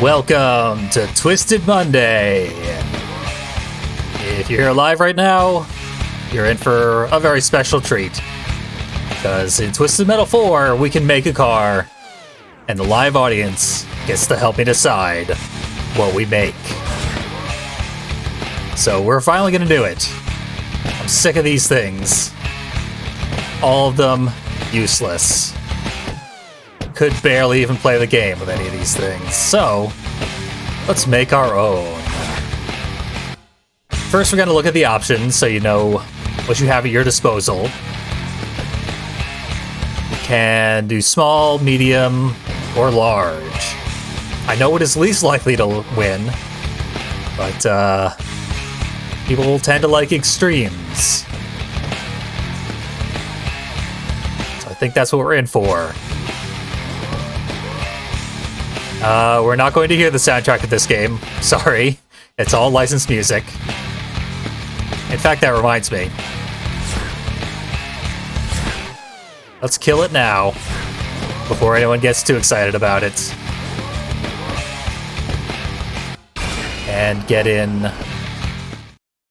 Welcome to Twisted Monday. If you're here live right now, you're in for a very special treat. Because in Twisted Metal 4, we can make a car, and the live audience gets to help me decide what we make. So we're finally gonna do it. I'm sick of these things. All of them useless. Could barely even play the game with any of these things. So, let's make our own. First, we're going to look at the options so you know what you have at your disposal. You can do small, medium, or large. I know it is least likely to win, but people tend to like extremes. So I think that's what we're in for. We're not going to hear the soundtrack of this game. Sorry. It's all licensed music. In fact, that reminds me. Let's kill it now, before anyone gets too excited about it. And get in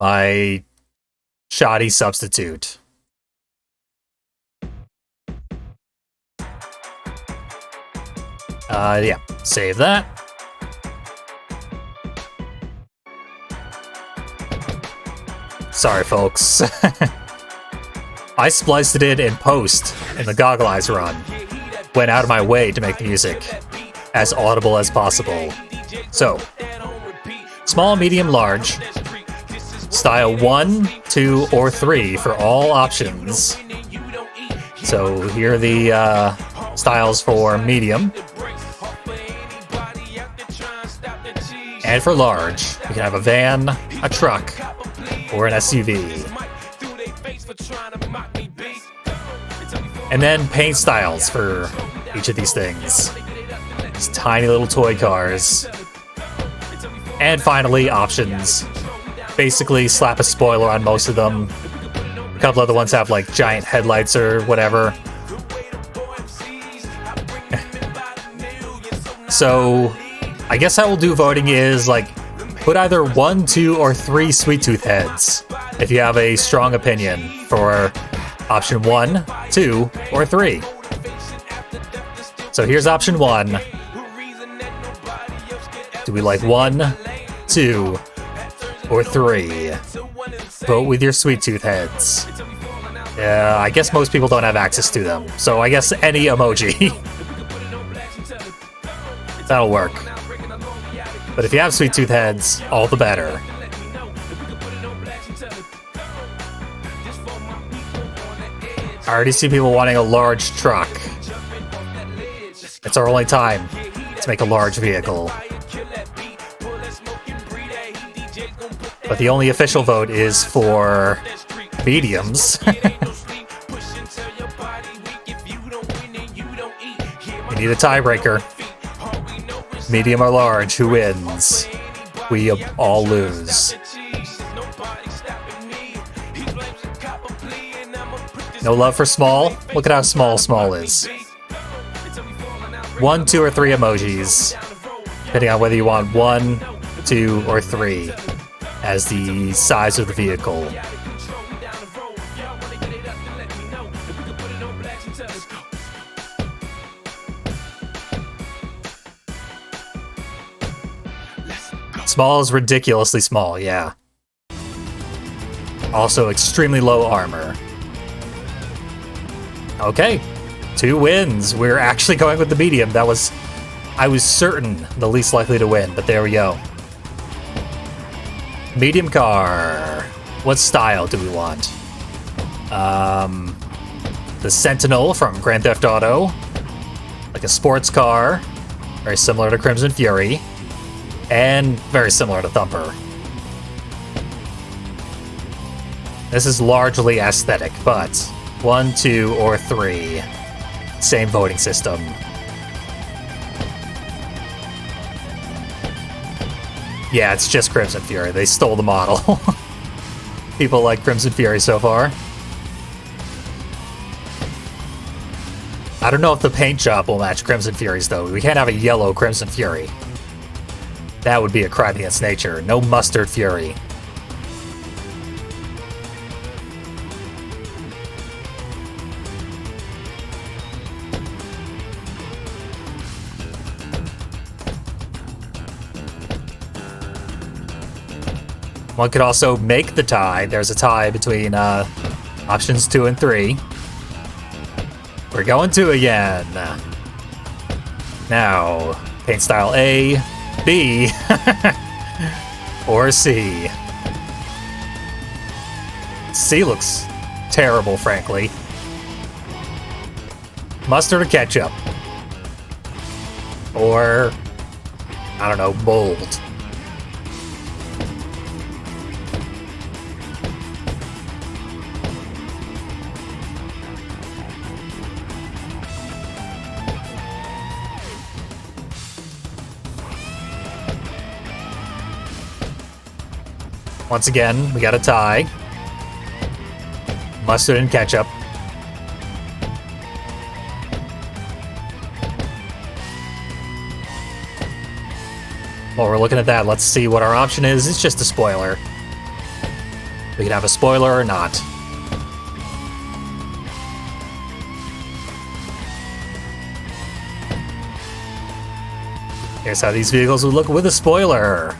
my shoddy substitute. Yeah, save that. Sorry, folks. I spliced it in post in the Goggle Eyes run. Went out of my way to make the music as audible as possible. So, small, medium, large. Style 1, 2, or 3 for all options. So here are the styles for medium. And for large, you can have a van, a truck, or an SUV. And then paint styles for each of these things. These tiny little toy cars. And finally, options. Basically, slap a spoiler on most of them. A couple other ones have like giant headlights or whatever. So, I guess how we'll do voting is like put either 1, 2, or 3 Sweet Tooth heads if you have a strong opinion for option 1, 2, or 3. So here's option 1. Do we like 1, 2, or 3? Vote with your Sweet Tooth heads. Yeah, I guess most people don't have access to them, so I guess any emoji. That'll work. But if you have Sweet Tooth heads, all the better. I already see people wanting a large truck. It's our only time to make a large vehicle. But the only official vote is for mediums. We need a tiebreaker. Medium or large, who wins? We all lose. No love for small? Look at how small is. 1, 2, or 3 emojis, depending on whether you want 1, 2, or 3 as the size of the vehicle. Small is ridiculously small, yeah. Also extremely low armor. Okay, 2 wins. We're actually going with the medium. I was certain the least likely to win, but there we go. Medium car. What style do we want? The Sentinel from Grand Theft Auto. Like a sports car. Very similar to Crimson Fury. And very similar to Thumper. This is largely aesthetic, but 1, 2, or 3. Same voting system. Yeah, it's just Crimson Fury. They stole the model. People like Crimson Fury so far. I don't know if the paint job will match Crimson Fury's, though. We can't have a yellow Crimson Fury. That would be a crime against nature. No mustard fury. One could also make the tie. There's a tie between options 2 and 3. We're going 2 again. Now, paint style A, B, or C. C looks terrible, frankly. Mustard or ketchup? Or, I don't know, mold. Once again, we got a tie. Mustard and ketchup. While we're looking at that, let's see what our option is. It's just a spoiler. We can have a spoiler or not. Here's how these vehicles would look with a spoiler.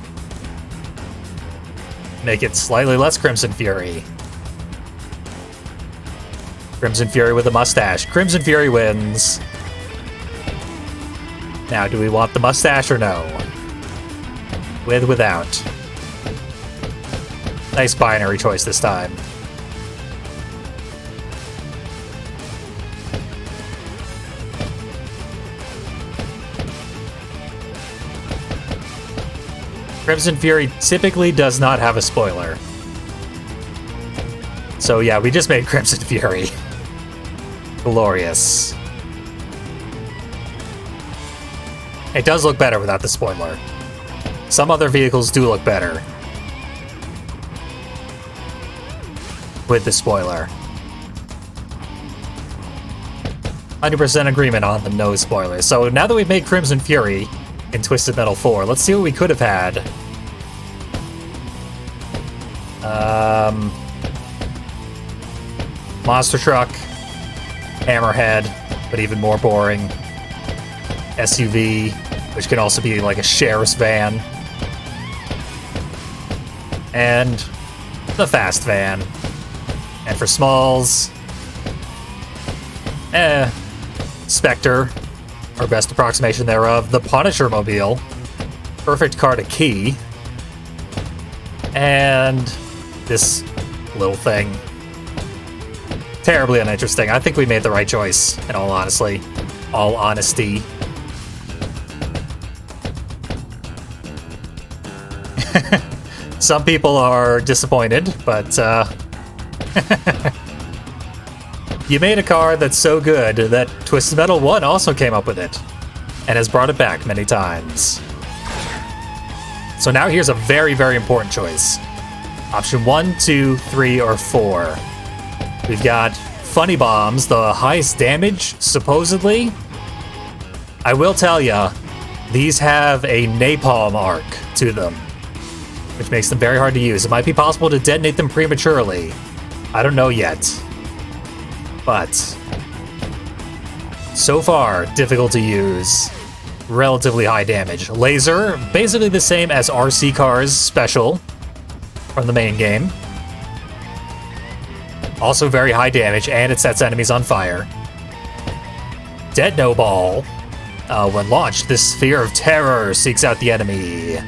Make it slightly less Crimson Fury. Crimson Fury with a mustache. Crimson Fury wins. Now, do we want the mustache or no? With, without. Nice binary choice this time. Crimson Fury typically does not have a spoiler. So yeah, we just made Crimson Fury. Glorious. It does look better without the spoiler. Some other vehicles do look better with the spoiler. 100% agreement on the no spoilers. So now that we've made Crimson Fury in Twisted Metal 4, let's see what we could have had. Monster truck, hammerhead, but even more boring. SUV, which can also be like a sheriff's van. And the fast van. And for smalls, Spectre, our best approximation thereof, the Punisher Mobile, perfect car to key, and this little thing. Terribly uninteresting. I think we made the right choice, in all honesty. Some people are disappointed, but you made a car that's so good that Twisted Metal 1 also came up with it, and has brought it back many times. So now here's a very, very important choice. Option 1, 2, 3, or 4. We've got Funny Bombs, the highest damage, supposedly. I will tell ya, these have a napalm arc to them, which makes them very hard to use. It might be possible to detonate them prematurely. I don't know yet. But so far, difficult to use. Relatively high damage. Laser, basically the same as RC Cars Special from the main game. Also very high damage, and it sets enemies on fire. Dead-No Ball. When launched, this sphere of terror seeks out the enemy.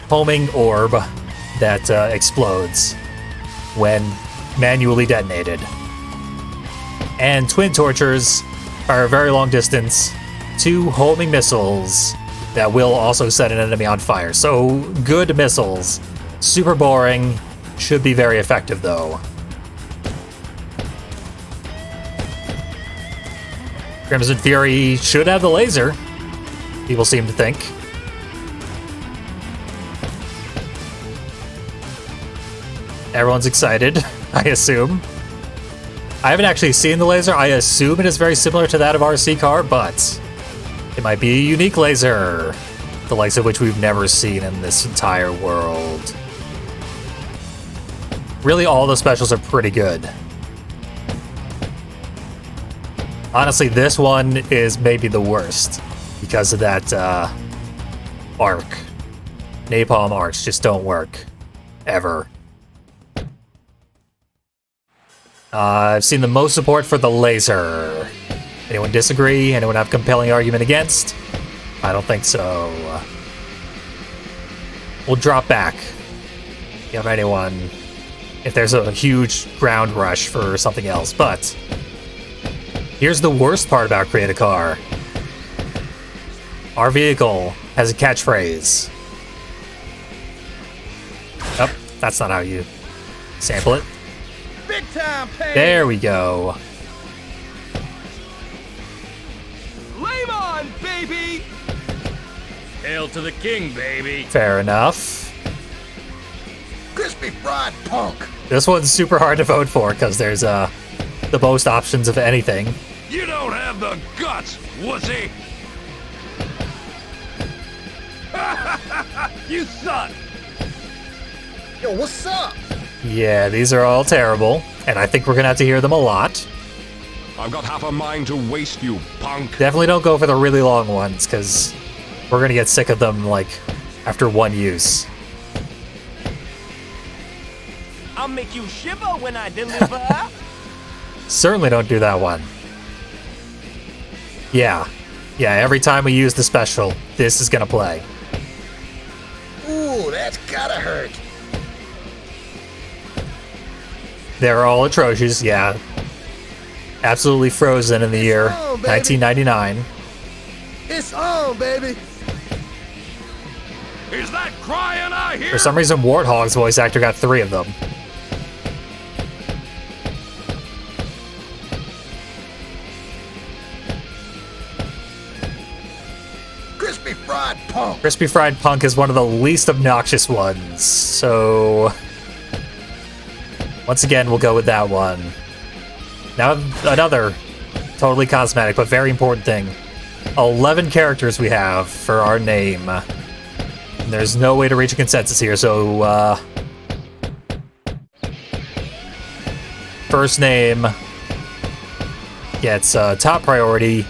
Homing orb that explodes when manually detonated. And Twin Tortures are a very long distance, 2 homing missiles that will also set an enemy on fire. So, good missiles. Super boring. Should be very effective, though. Crimson Fury should have the laser, people seem to think. Everyone's excited, I assume. I haven't actually seen the laser. I assume it is very similar to that of RC Car, but it might be a unique laser. the likes of which we've never seen in this entire world. Really, all the specials are pretty good. Honestly, this one is maybe the worst because of that arc. Napalm arcs just don't work. Ever. I've seen the most support for the laser. Anyone disagree? Anyone have a compelling argument against? I don't think so. We'll drop back. You have anyone if there's a huge ground rush for something else, but here's the worst part about Create a Car. Our vehicle has a catchphrase. Oh, that's not how you sample it. Big time pain. There we go. Lame on, baby. Hail to the king, baby. Fair enough. Crispy fried punk. This one's super hard to vote for because there's the most options of anything. You don't have the guts, wussy. You suck. Yo, what's up? Yeah, these are all terrible, and I think we're gonna have to hear them a lot. I've got half a mind to waste you, punk. Definitely don't go for the really long ones, because we're gonna get sick of them, like, after one use. I'll make you shiver when I deliver. Certainly don't do that one. Yeah, every time we use the special, this is gonna play. Ooh, that's gotta hurt. They're all atrocious, yeah. Absolutely frozen in the year 1999. It's on, baby. Is that crying I hear? For some reason, Warthog's voice actor got 3 of them. Crispy fried punk. Crispy Fried Punk is one of the least obnoxious ones, so once again, we'll go with that one. Now, another totally cosmetic but very important thing. 11 characters we have for our name. And there's no way to reach a consensus here, so first name gets top priority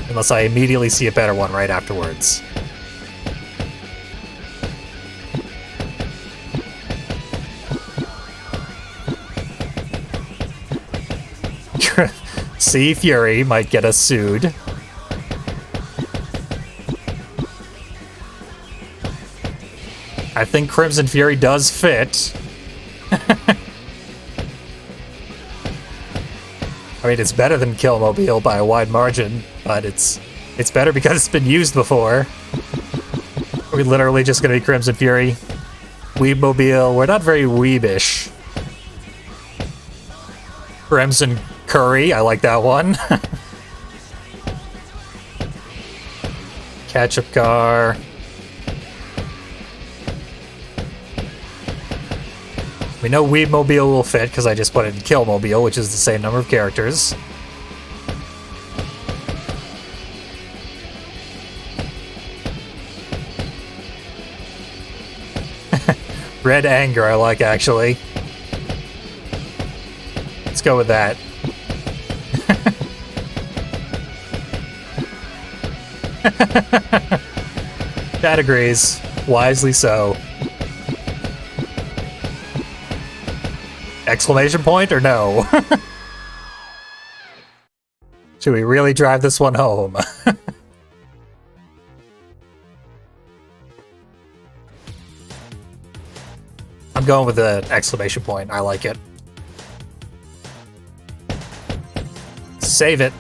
unless I immediately see a better one right afterwards. Sea Fury might get us sued. I think Crimson Fury does fit. I mean, it's better than Killmobile by a wide margin, but it's better because it's been used before. We're literally just gonna be Crimson Fury. Weebmobile, we're not very weebish. Crimson Curry, I like that one. Ketchup Car. We know Weebmobile will fit because I just put it in Killmobile, which is the same number of characters. Red Anger, I like, actually. Let's go with that. Chad agrees. Wisely so. Exclamation point or no? Should we really drive this one home? I'm going with the exclamation point. I like it. Save it.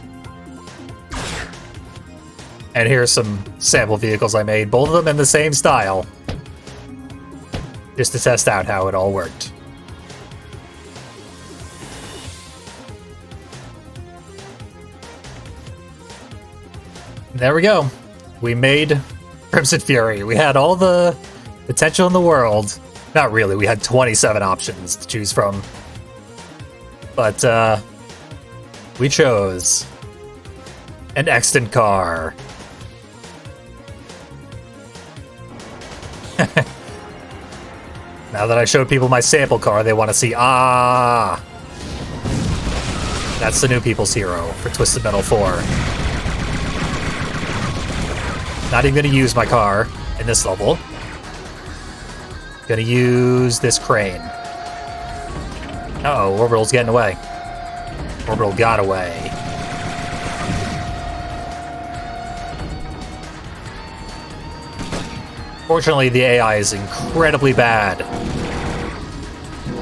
And here's some sample vehicles I made, both of them in the same style. Just to test out how it all worked. There we go. We made Crimson Fury. We had all the potential in the world. Not really, we had 27 options to choose from. But, we chose an extant car. Now that I showed people my sample car, they want to see, ah! That's the new people's hero for Twisted Metal 4. Not even gonna use my car in this level. Gonna use this crane. Uh-oh, Orbital's getting away. Orbital got away. Fortunately, the AI is incredibly bad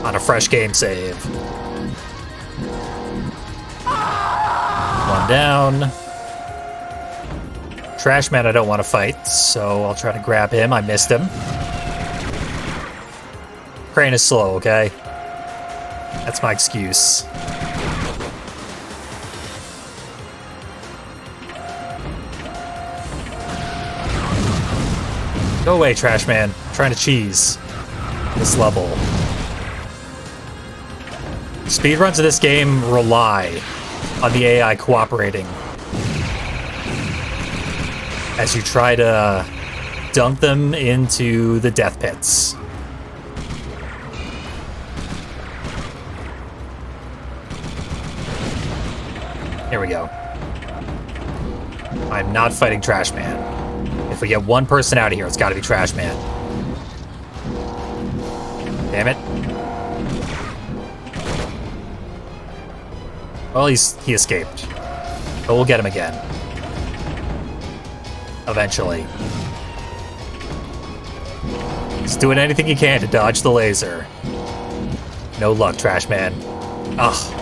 on a fresh game save. One down. Trash Man I don't want to fight, so I'll try to grab him. I missed him. Crane is slow, okay? That's my excuse. Go away, Trash Man. I'm trying to cheese this level. Speedruns of this game rely on the AI cooperating as you try to dunk them into the death pits. Here we go. I'm not fighting Trash Man. If we get one person out of here, it's gotta be Trash Man. Damn it. Well, he escaped. But we'll get him again. Eventually. He's doing anything he can to dodge the laser. No luck, Trash Man. Ugh.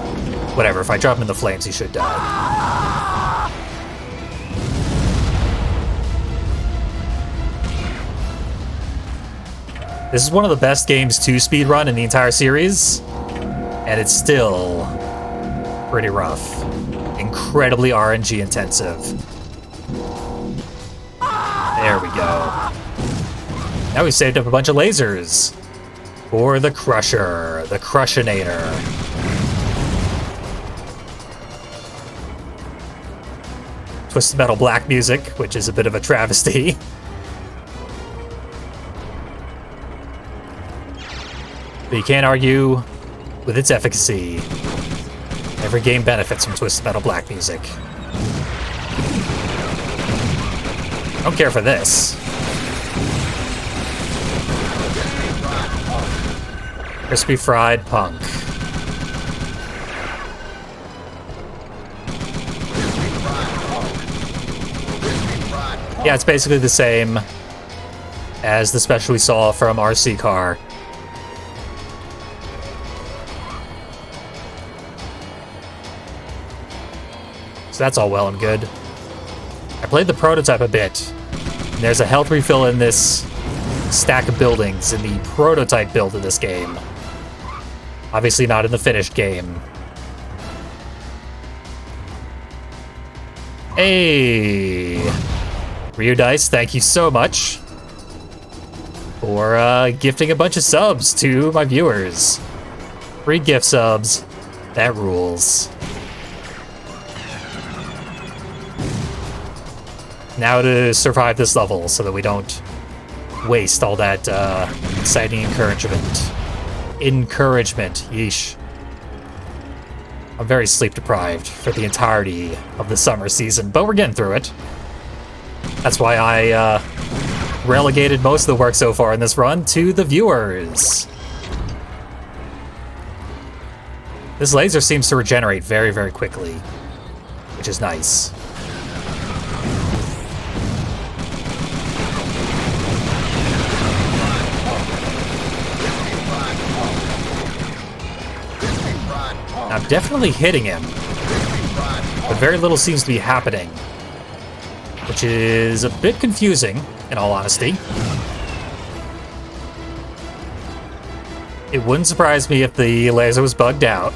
Whatever, if I drop him in the flames, he should die. This is one of the best games to speedrun in the entire series, and it's still pretty rough. Incredibly RNG intensive. There we go. Now we saved up a bunch of lasers for the Crusher, the Crushinator. Twisted Metal Black music, which is a bit of a travesty. But you can't argue with its efficacy. Every game benefits from Twisted Metal Black music. Don't care for this. Crispy fried punk. Yeah, it's basically the same as the special we saw from RC Car. So that's all well and good. I played the prototype a bit. And there's a health refill in this stack of buildings in the prototype build of this game. Obviously not in the finished game. Hey! Ryu Dice, thank you so much for gifting a bunch of subs to my viewers. Free gift subs. That rules. Now to survive this level so that we don't waste all that exciting encouragement. Encouragement, yeesh. I'm very sleep deprived for the entirety of the summer season, but we're getting through it. That's why I relegated most of the work so far in this run to the viewers. This laser seems to regenerate very, very quickly, which is nice. I'm definitely hitting him, but very little seems to be happening, which is a bit confusing, in all honesty. It wouldn't surprise me if the laser was bugged out.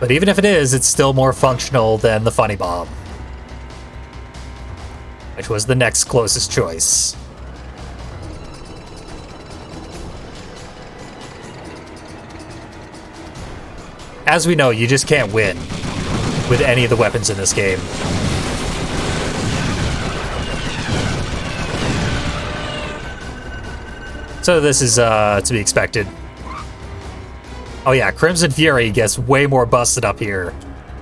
But even if it is, it's still more functional than the Funny Bomb, which was the next closest choice. As we know, you just can't win with any of the weapons in this game. So this is to be expected. Oh yeah, Crimson Fury gets way more busted up here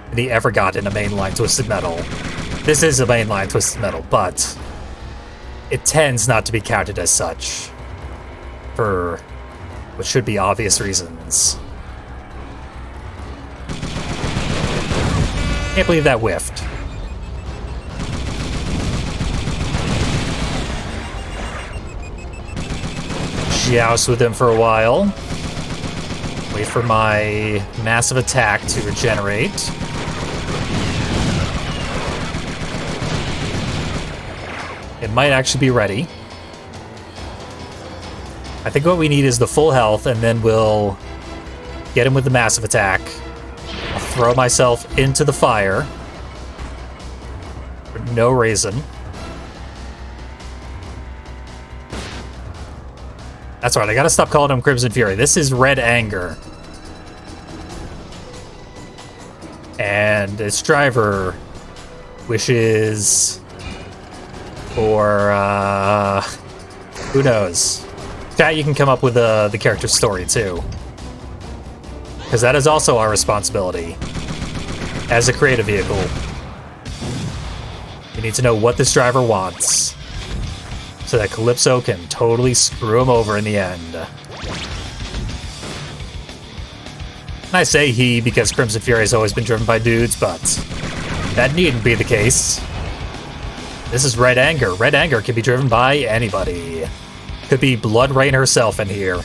than he ever got in a mainline Twisted Metal. This is a mainline Twisted Metal, but it tends not to be counted as such for what should be obvious reasons. Can't believe that whiffed. Joust with him for a while. Wait for my massive attack to regenerate. It might actually be ready. I think what we need is the full health, and then we'll get him with the massive attack. I'll throw myself into the fire for no reason. That's right, I gotta stop calling him Crimson Fury. This is Red Anger. And its driver wishes for, who knows? Chat, you can come up with the character's story, too. Because that is also our responsibility as a creative vehicle. You need to know what this driver wants, so that Calypso can totally screw him over in the end. And I say he because Crimson Fury has always been driven by dudes, but that needn't be the case. This is Red Anger. Red Anger can be driven by anybody. Could be Blood Rain herself in here.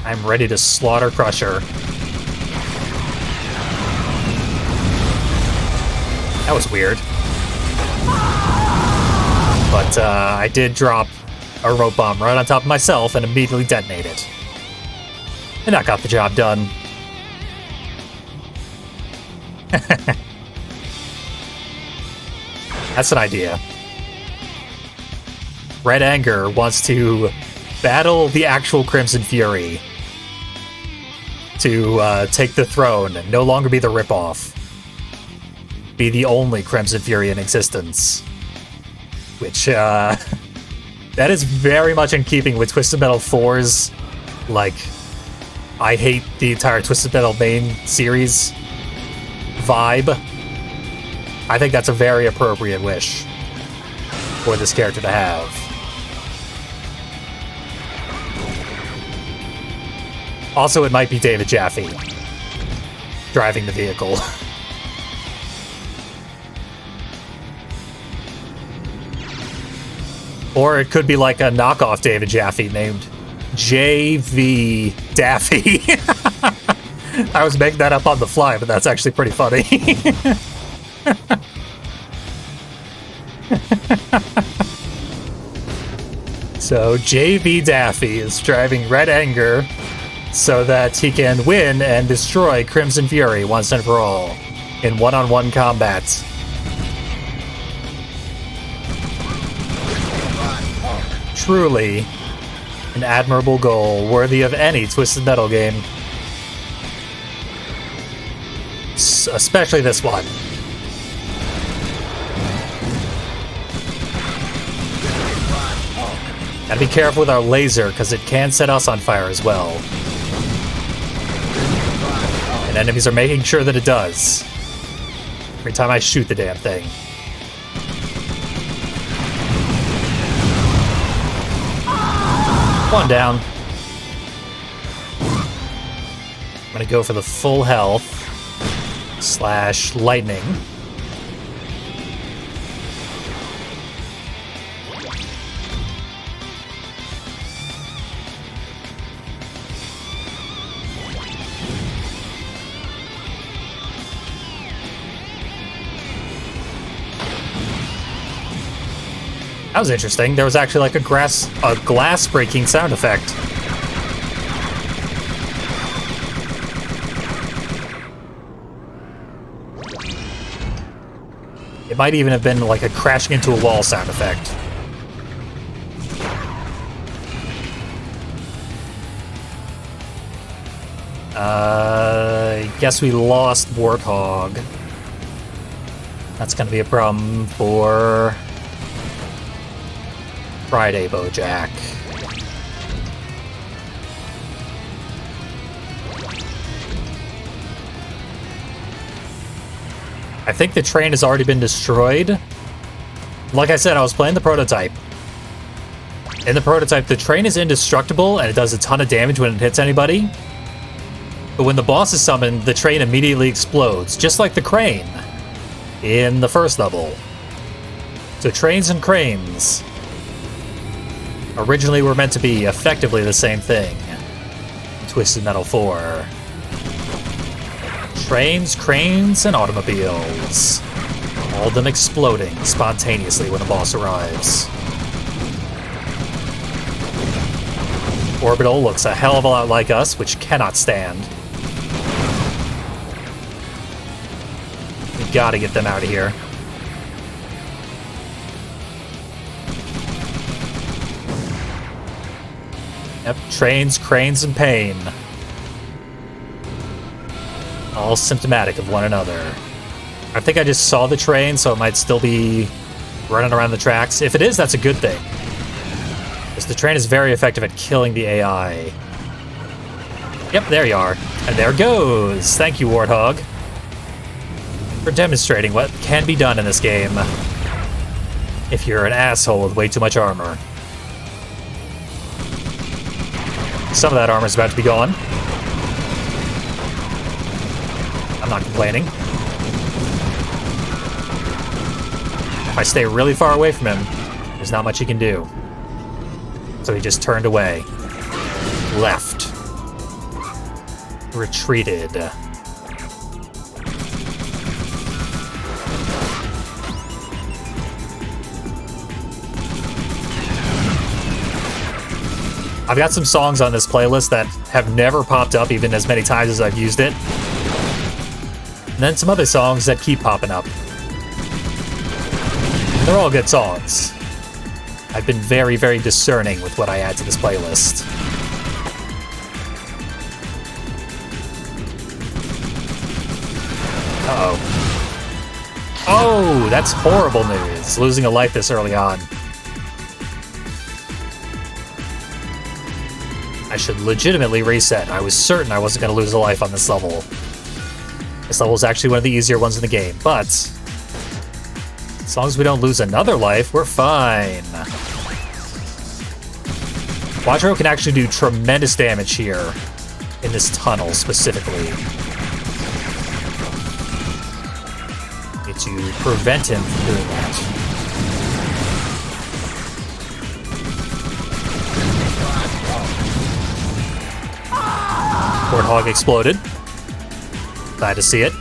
I'm ready to slaughter Crusher. That was weird. But I did drop a rope bomb right on top of myself and immediately detonate it. And that got the job done. That's an idea. Red Anger wants to battle the actual Crimson Fury to take the throne and no longer be the ripoff. Be the only Crimson Fury in existence. Which, that is very much in keeping with Twisted Metal 4's, like, I hate the entire Twisted Metal main series vibe. I think that's a very appropriate wish for this character to have. Also, it might be JayVee Daffe driving the vehicle. Or it could be like a knockoff JayVee Daffe named JayVee Daffe. I was making that up on the fly, but that's actually pretty funny. So JayVee Daffe is driving Red Anger so that he can win and destroy Crimson Fury once and for all in one-on-one combat. Truly an admirable goal, worthy of any Twisted Metal game. Especially this one. Gotta be careful with our laser, because it can set us on fire as well. And enemies are making sure that it does. Every time I shoot the damn thing. One down. I'm gonna go for the full health / lightning. That was interesting. There was actually like a glass breaking sound effect. It might even have been like a crashing into a wall sound effect. I guess we lost Warthog. That's gonna be a problem for Friday, Bojack. I think the train has already been destroyed. Like I said, I was playing the prototype. In the prototype, the train is indestructible and it does a ton of damage when it hits anybody. But when the boss is summoned, the train immediately explodes, just like the crane in the first level. So trains and cranes originally were meant to be effectively the same thing. Twisted Metal 4. Trains, cranes, and automobiles. All of them exploding spontaneously when a boss arrives. Orbital looks a hell of a lot like us, which cannot stand. We gotta get them out of here. Yep, trains, cranes, and pain. All symptomatic of one another. I think I just saw the train, so it might still be running around the tracks. If it is, that's a good thing. Because the train is very effective at killing the AI. Yep, there you are. And there goes. Thank you, Warthog, for demonstrating what can be done in this game if you're an asshole with way too much armor. Some of that armor is about to be gone. I'm not complaining. If I stay really far away from him, there's not much he can do. So he just turned away. Left. Retreated. I've got some songs on this playlist that have never popped up even as many times as I've used it. And then some other songs that keep popping up. They're all good songs. I've been very, very discerning with what I add to this playlist. Uh-oh. Oh, that's horrible news. Losing a life this early on. I should legitimately reset. I was certain I wasn't going to lose a life on this level. This level is actually one of the easier ones in the game, but as long as we don't lose another life, we're fine. Quattro can actually do tremendous damage here in this tunnel specifically. Need to prevent him from doing that. Warthog exploded. Glad to see it.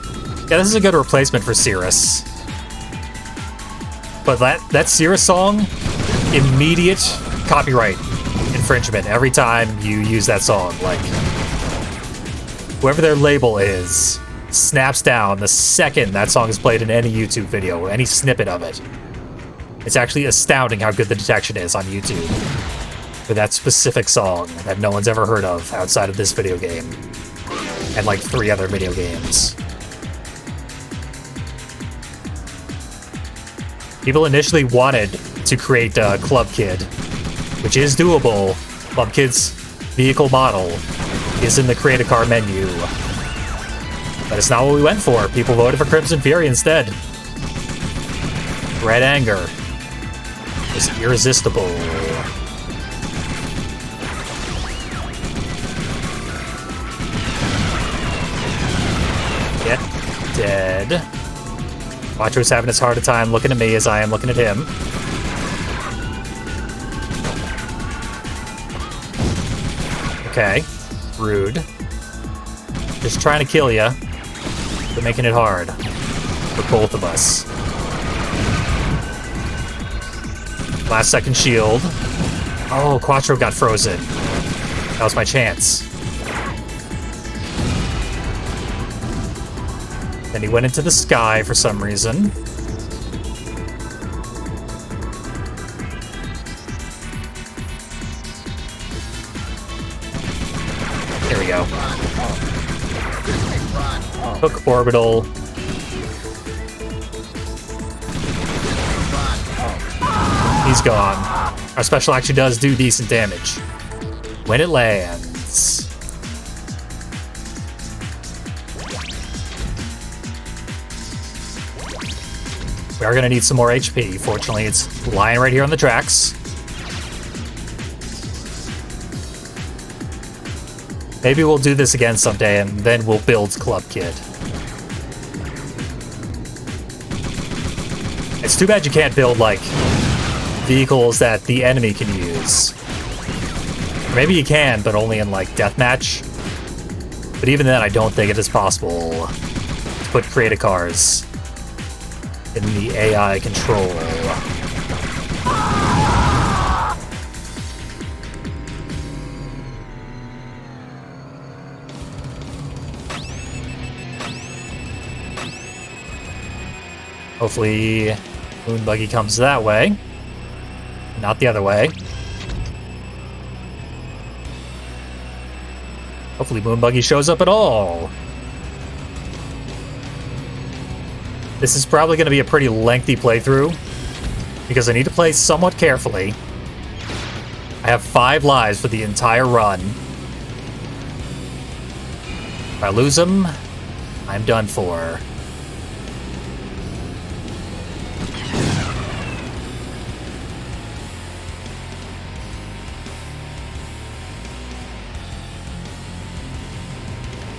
Yeah, this is a good replacement for Cirrus. But that Cirrus song, immediate copyright infringement every time you use that song. Like, whoever their label is snaps down the second that song is played in any YouTube video or any snippet of it. It's actually astounding how good the detection is on YouTube for that specific song that no one's ever heard of outside of this video game and like 3 other video games. People initially wanted to create Club Kid, which is doable. Club Kid's vehicle model is in the Create a Car menu. But it's not what we went for. People voted for Crimson Fury instead. Red Anger is irresistible. Get dead. Quattro's having as hard a time looking at me as I am looking at him. Okay. Rude. Just trying to kill ya, but making it hard for both of us. Last second shield. Oh, Quattro got frozen. That was my chance. Then he went into the sky for some reason. There we go. Hook orbital. He's gone. Our special actually does do decent damage when it lands. We are going to need some more HP. Fortunately, it's lying right here on the tracks. Maybe we'll do this again someday, and then we'll build Club Kid. It's too bad you can't build, like, vehicles that the enemy can use. Or maybe you can, but only in, like, deathmatch. But even then, I don't think it is possible to put creative cars in the AI control. Hopefully, Moon Buggy comes that way, not the other way. Hopefully, Moon Buggy shows up at all. This is probably going to be a pretty lengthy playthrough because I need to play somewhat carefully. I have 5 lives for the entire run. If I lose them, I'm done for.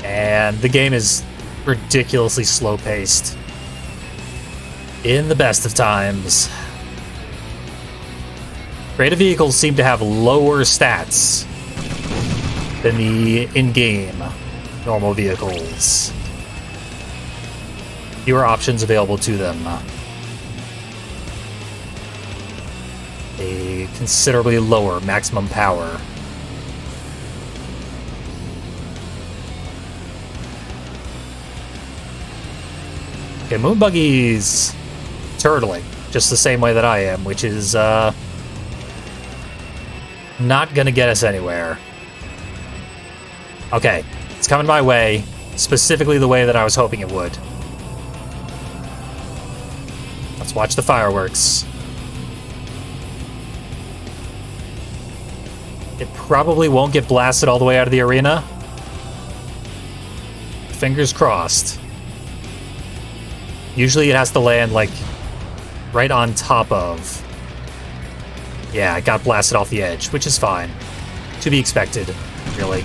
And the game is ridiculously slow-paced. In the best of times. Creative vehicles seem to have lower stats than the in-game normal vehicles. Fewer options available to them. A considerably lower maximum power. Okay, Moon Buggy's turtling, just the same way that I am, which is, not gonna get us anywhere. Okay, it's coming my way, specifically the way that I was hoping it would. Let's watch the fireworks. It probably won't get blasted all the way out of the arena. Fingers crossed. Usually it has to land, like, right on top of... Yeah, it got blasted off the edge, which is fine. To be expected, really.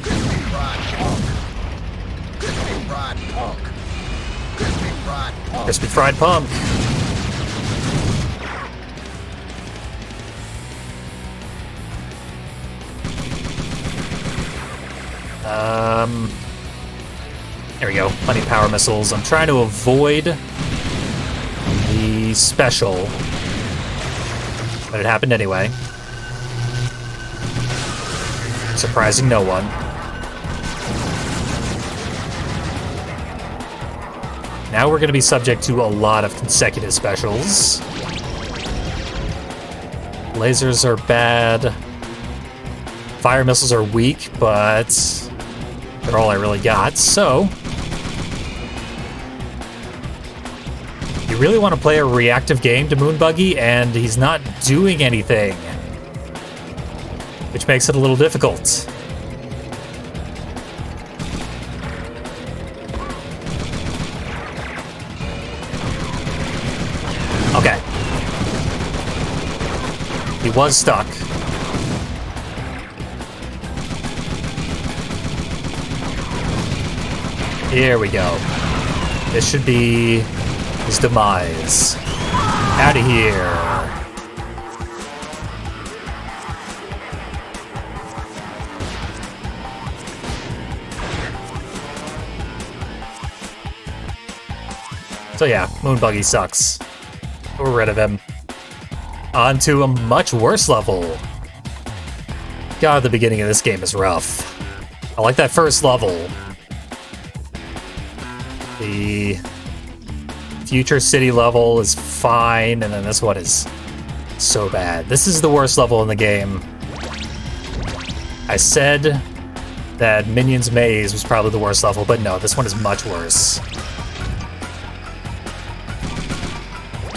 Crispy fried punk. Crispy fried punk. Crispy fried punk. Crispy fried pump. There we go. Plenty of power missiles. I'm trying to avoid the special, but it happened anyway. Surprising no one. Now we're going to be subject to a lot of consecutive specials. Lasers are bad. Fire missiles are weak, but they're all I really got, so... You really want to play a reactive game to Moon Buggy, and he's not doing anything, which makes it a little difficult. Okay. He was stuck. Here we go. This should be his demise. Out of here. So yeah, Moon Buggy sucks. We're rid of him. On to a much worse level. God, the beginning of this game is rough. I like that first level. The future city level is fine, and then this one is so bad. This is the worst level in the game. I said that Minions Maze was probably the worst level, but no, this one is much worse.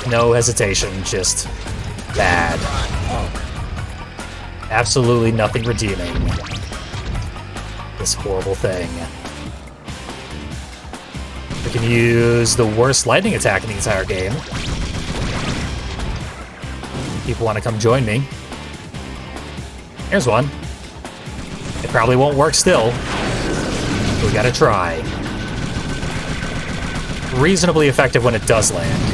No hesitation, just bad. Absolutely nothing redeeming. This horrible thing. We can use the worst lightning attack in the entire game. People want to come join me. Here's one. It probably won't work still. But we gotta try. Reasonably effective when it does land.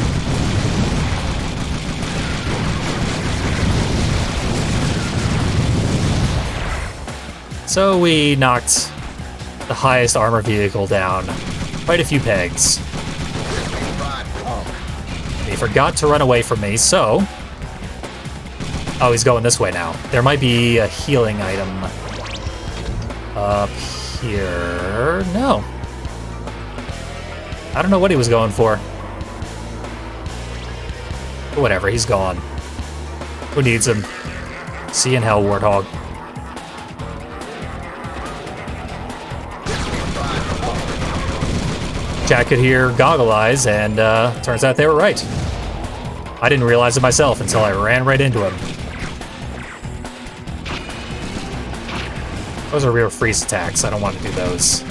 So we knocked the highest armor vehicle down quite a few pegs. He forgot to run away from me, so... Oh, he's going this way now. There might be a healing item up here. No. I don't know what he was going for. But whatever, he's gone. Who needs him? See you in hell, Warthog. Jack could hear Goggle Eyes, and turns out they were right. I didn't realize it myself until I ran right into him. Those are real freeze attacks. I don't want to do those.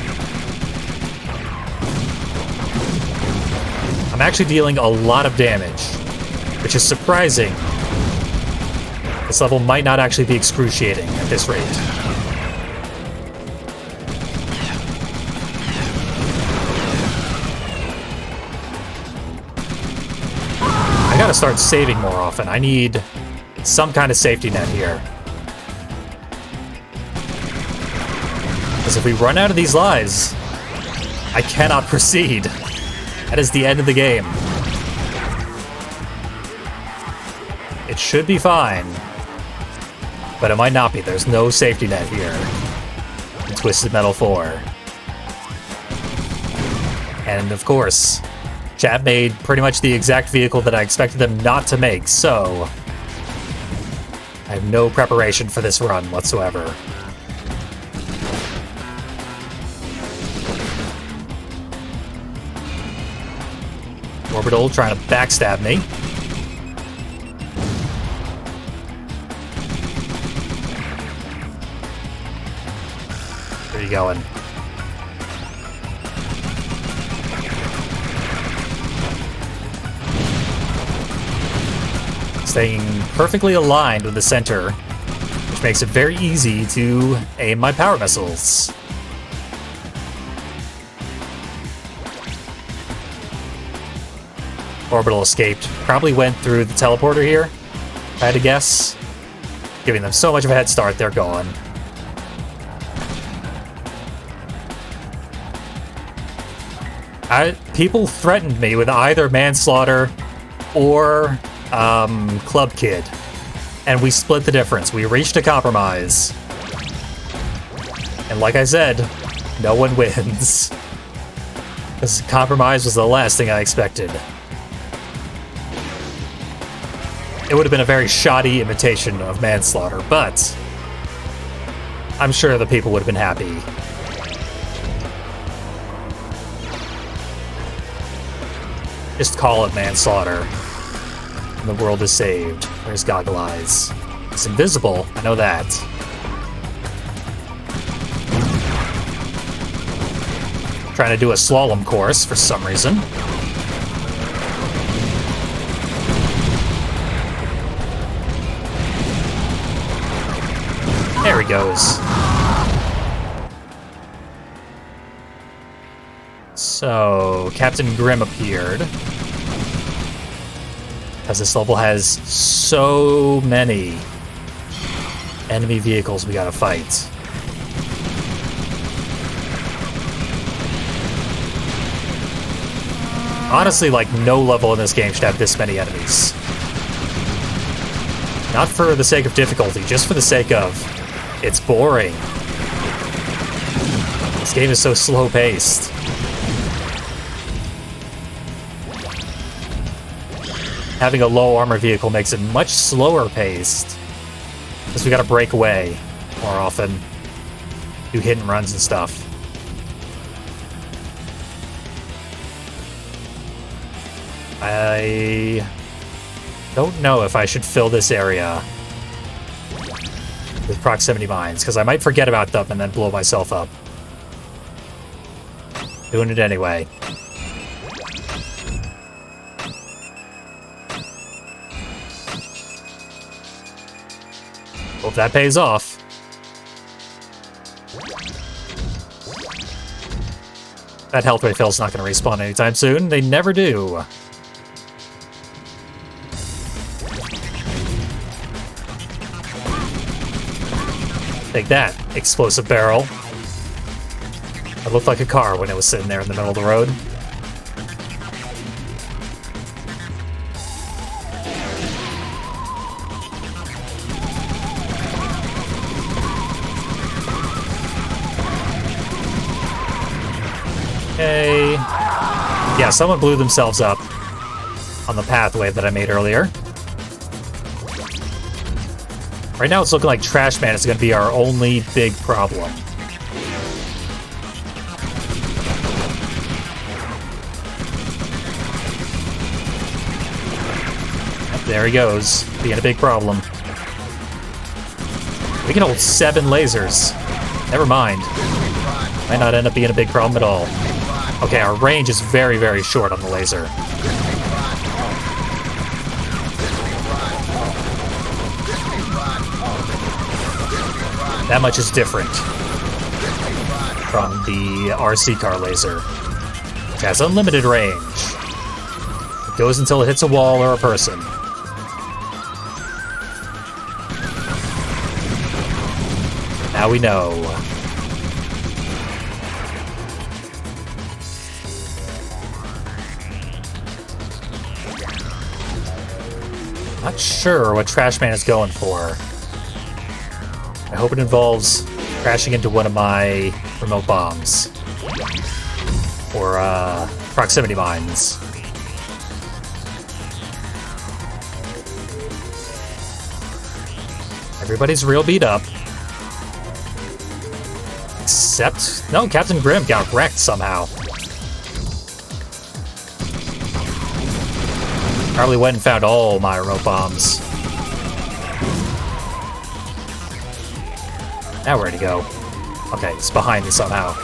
I'm actually dealing a lot of damage, which is surprising. This level might not actually be excruciating at this rate. I gotta start saving more often. I need some kind of safety net here. Because if we run out of these lives, I cannot proceed. That is the end of the game. It should be fine, but it might not be. There's no safety net here in Twisted Metal 4. And of course, chat made pretty much the exact vehicle that I expected them not to make, so I have no preparation for this run whatsoever. Orbital trying to backstab me. Where are you going? Staying perfectly aligned with the center, which makes it very easy to aim my power missiles. Orbital escaped. Probably went through the teleporter here, if I had to guess. Giving them so much of a head start, they're gone. People threatened me with either manslaughter or Club Kid, and we split the difference. We reached a compromise. And like I said, no one wins. Because compromise was the last thing I expected. It would have been a very shoddy imitation of manslaughter, but I'm sure the people would have been happy. Just call it manslaughter, and the world is saved. There's Goggle Eyes. It's invisible, I know that. Trying to do a slalom course for some reason. There he goes. So, Captain Grimm appeared. Because this level has so many enemy vehicles we gotta fight. Honestly, like, no level in this game should have this many enemies. Not for the sake of difficulty, just for the sake of it's boring. This game is so slow-paced. Having a low armor vehicle makes it much slower paced. Because we gotta break away more often. Do hit and runs and stuff. I don't know if I should fill this area. with proximity mines, because I might forget about them and then blow myself up. Doing it anyway. Hope that pays off. That health refill's not going to respawn anytime soon. They never do. Take that, explosive barrel. It looked like a car when it was sitting there in the middle of the road. Okay. Yeah, someone blew themselves up on the pathway that I made earlier. Right now it's looking like Trash Man is going to be our only big problem. There he goes, being a big problem. We can hold 7 lasers. Never mind. Might not end up being a big problem at all. Okay, our range is very, very short on the laser. That much is different from the RC car laser, which has unlimited range. It goes until it hits a wall or a person. Now we know. Not sure what Trash Man is going for. I hope it involves crashing into one of my remote bombs. Or, proximity mines. Everybody's real beat up. Except... no, Captain Grimm got wrecked somehow. Probably went and found all my remote bombs. Now where'd he go? Okay, it's behind me somehow.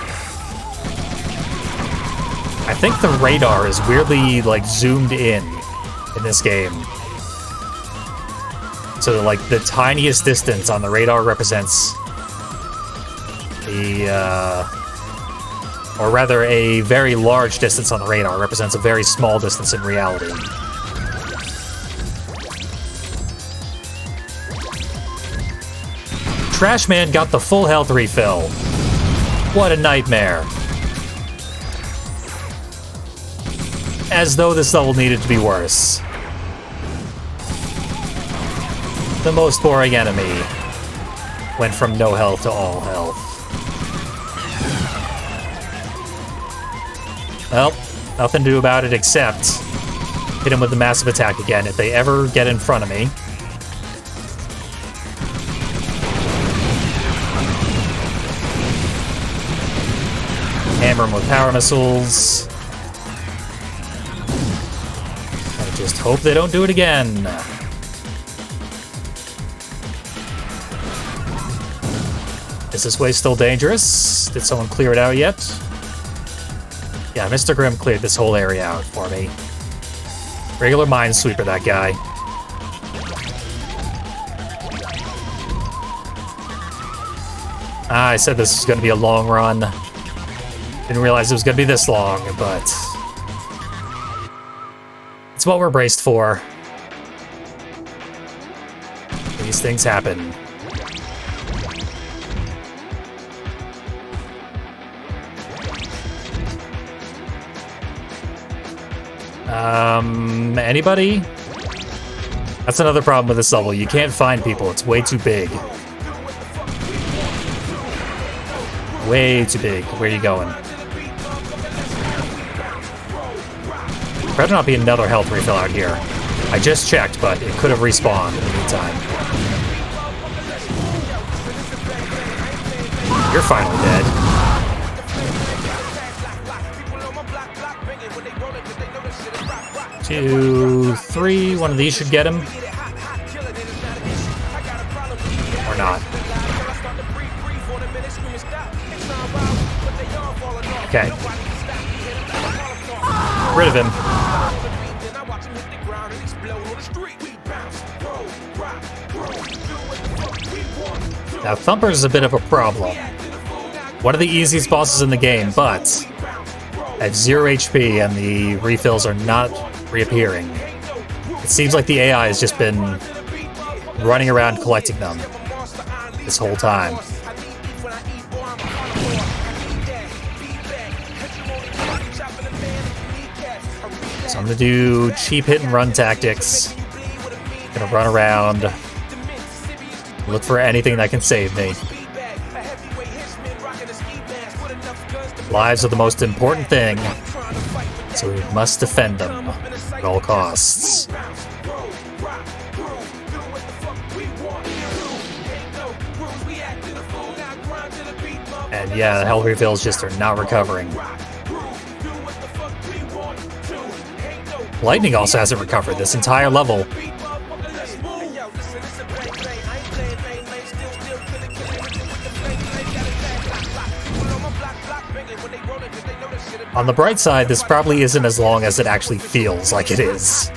I think the radar is weirdly, like, zoomed in this game. So, like, the tiniest distance on the radar represents or rather, a very large distance on the radar represents a very small distance in reality. Trash Man got the full health refill. What a nightmare. As though this level needed to be worse. The most boring enemy went from no health to all health. Well, nothing to do about it except hit him with the massive attack again if they ever get in front of me. Hammer him with power missiles. I just hope they don't do it again. Is this way still dangerous? Did someone clear it out yet? Yeah, Mr. Grimm cleared this whole area out for me. Regular minesweeper, that guy. I said this was going to be a long run. Didn't realize it was going to be this long, but it's what we're braced for. These things happen. Anybody? That's another problem with this level. You can't find people. It's way too big. Way too big. Where are you going? Better not be another health refill out here. I just checked, but it could have respawned in the meantime. You're finally dead. 2, 3. One of these should get him. Or not. Okay. Rid of him. Now, Thumper's a bit of a problem. One of the easiest bosses in the game, but at 0 HP and the refills are not reappearing. It seems like the AI has just been running around collecting them this whole time. So I'm gonna do cheap hit and run tactics. Gonna run around, look for anything that can save me. Lives are the most important thing, so we must defend them at all costs. And yeah, the health refills just are not recovering. Lightning also hasn't recovered this entire level. On the bright side, this probably isn't as long as it actually feels like it is.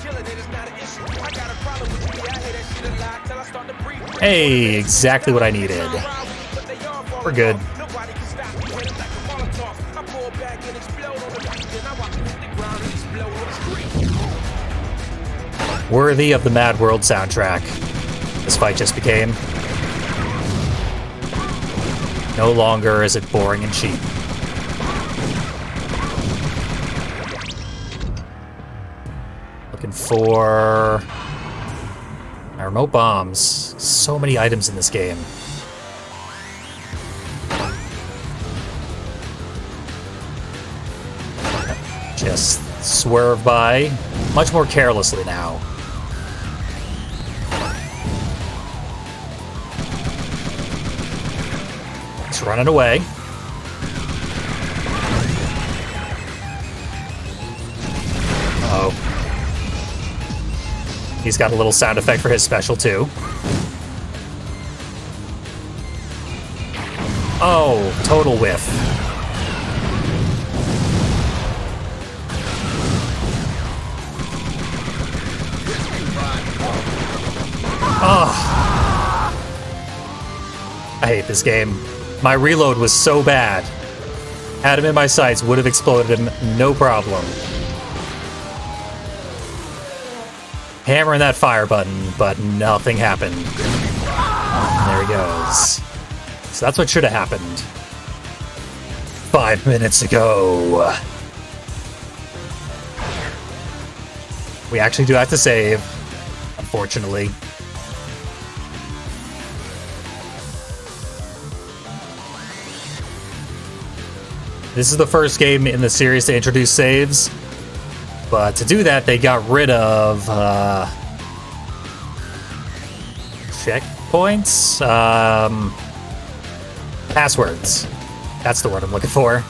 Hey, exactly what I needed. We're good. Worthy of the Mad World soundtrack, this fight just became. No longer is it boring and cheap. Looking for remote bombs. So many items in this game. Just swerve by much more carelessly now. It's running away. Uh-oh. He's got a little sound effect for his special, too. Oh, total whiff. Oh. I hate this game. My reload was so bad. Had him in my sights, would have exploded him, no problem. Hammering that fire button, but nothing happened. And there he goes. So that's what should have happened 5 minutes ago. We actually do have to save, unfortunately. This is the first game in the series to introduce saves, but to do that, they got rid of checkpoints? Passwords. That's the word I'm looking for.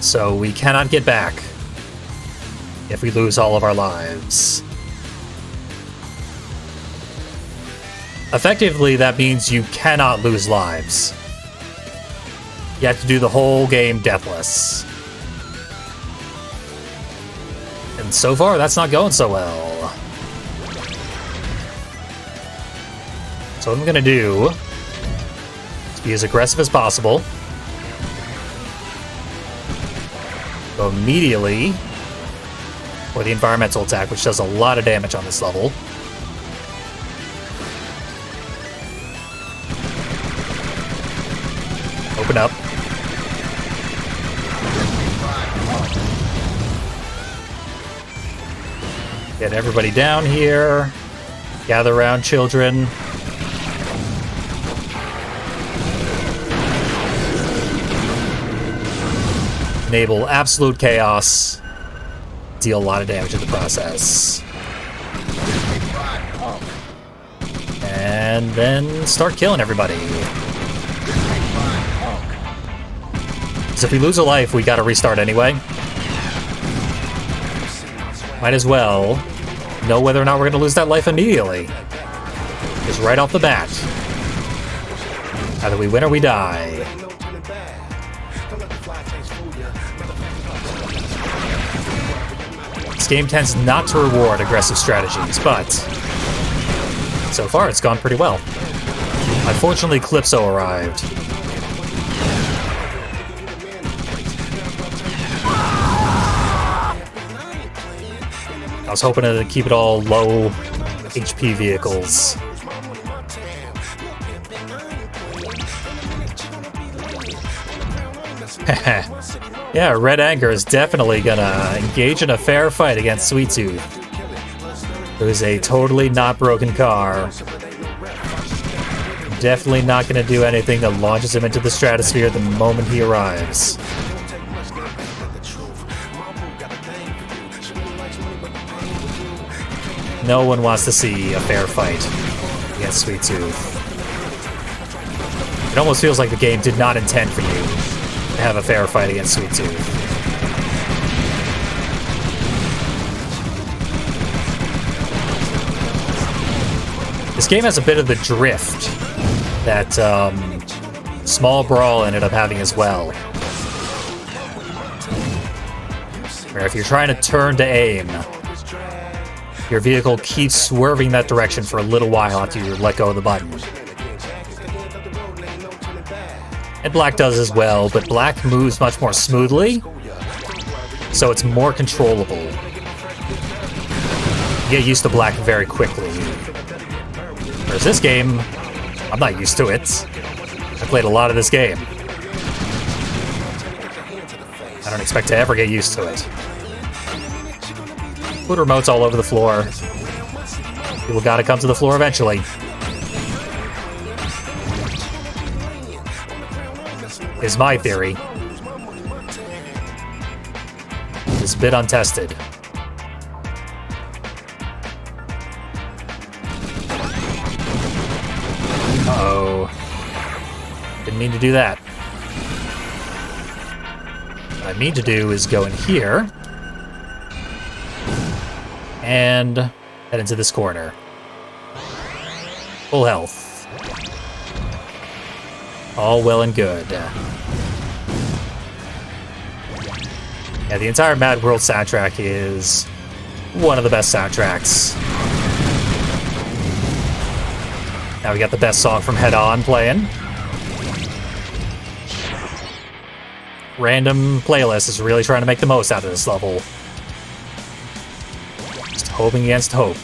So we cannot get back if we lose all of our lives. Effectively, that means you cannot lose lives. You have to do the whole game deathless. And so far, that's not going so well. So what I'm gonna do is be as aggressive as possible. Go immediately for the environmental attack, which does a lot of damage on this level. Open up. Get everybody down here. Gather around, children. Enable absolute chaos. Deal a lot of damage in the process. And then start killing everybody. So if we lose a life, we gotta restart anyway. Might as well know whether or not we're gonna lose that life immediately. Just right off the bat. Either we win or we die. This game tends not to reward aggressive strategies, but so far it's gone pretty well. Unfortunately, Calypso arrived. I was hoping to keep it all low HP vehicles. Yeah, Red Anger is definitely gonna engage in a fair fight against Sweet Tooth, who is a totally not broken car. Definitely not gonna do anything that launches him into the stratosphere the moment he arrives. No one wants to see a fair fight against Sweet Tooth. It almost feels like the game did not intend for you to have a fair fight against Sweet Tooth. This game has a bit of the drift that Small Brawl ended up having as well. Where if you're trying to turn to aim, your vehicle keeps swerving that direction for a little while after you let go of the button. And Black does as well, but Black moves much more smoothly, so it's more controllable. You get used to Black very quickly. Whereas this game, I'm not used to it. I played a lot of this game. I don't expect to ever get used to it. Put remotes all over the floor. People gotta come to the floor eventually. Is my theory. It's a bit untested. Uh-oh. Didn't mean to do that. What I mean to do is go in here and head into this corner. Full health. All well and good. Yeah, the entire Mad World soundtrack is one of the best soundtracks. Now we got the best song from Head On playing. Random Playlist is really trying to make the most out of this level. Just hoping against hope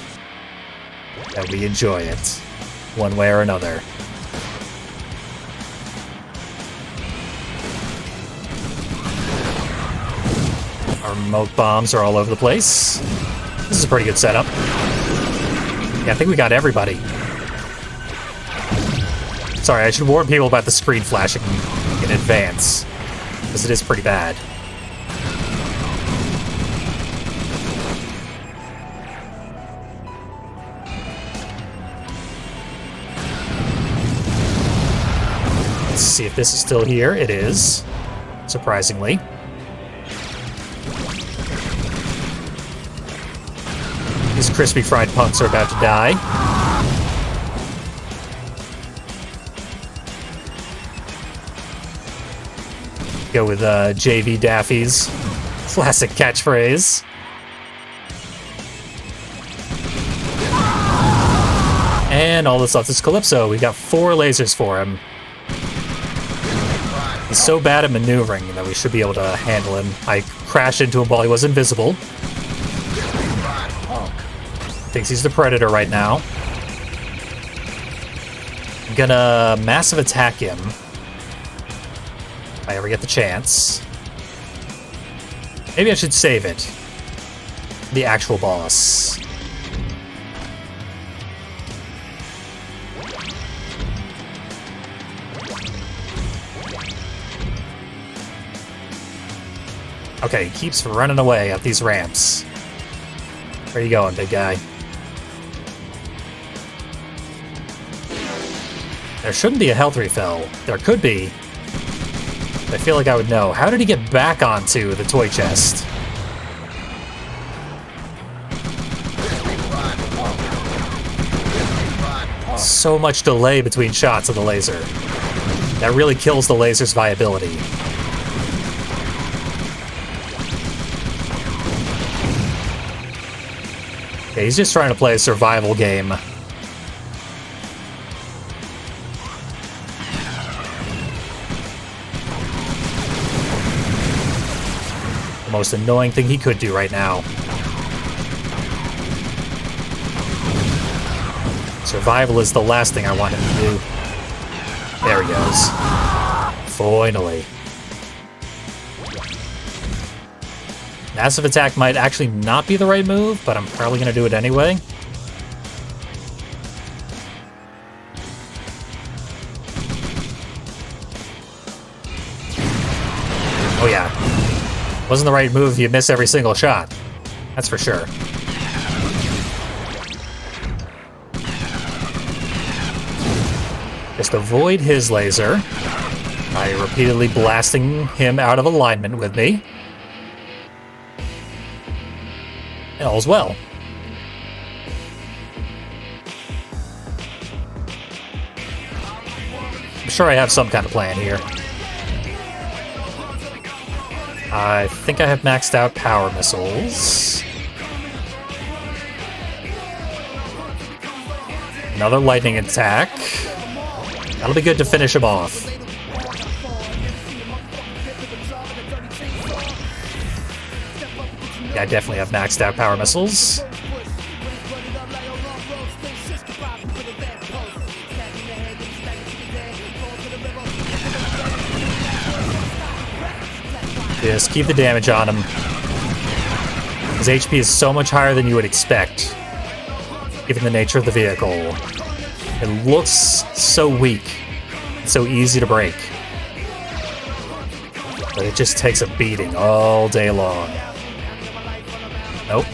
that we enjoy it, one way or another. Our remote bombs are all over the place. This is a pretty good setup. Yeah, I think we got everybody. Sorry, I should warn people about the screen flashing in advance, because it is pretty bad. Let's see if this is still here. It is, surprisingly. These crispy fried punks are about to die. Go with JayVee Daffe's classic catchphrase. And all that's left is Calypso. We got 4 lasers for him. He's so bad at maneuvering that we should be able to handle him. I crashed into him while he was invisible. Thinks he's the Predator right now. I'm gonna massive attack him if I ever get the chance. Maybe I should save it. The actual boss. Okay, he keeps running away up these ramps. Where you going, big guy? There shouldn't be a health refill. There could be. I feel like I would know. How did he get back onto the toy chest? so much delay between shots of the laser. That really kills the laser's viability. Okay, he's just trying to play a survival game. The most annoying thing he could do right now. Survival is the last thing I want him to do. There he goes. Finally. Massive attack might actually not be the right move, but I'm probably going to do it anyway. Oh yeah. Wasn't the right move if you miss every single shot. That's for sure. Just avoid his laser by repeatedly blasting him out of alignment with me. And all's well. I'm sure I have some kind of plan here. I think I have maxed out power missiles. Another lightning attack. That'll be good to finish him off. Yeah, I definitely have maxed out power missiles. Just keep the damage on him. His HP is so much higher than you would expect, given the nature of the vehicle. It looks so weak, so easy to break. But it just takes a beating all day long. Nope.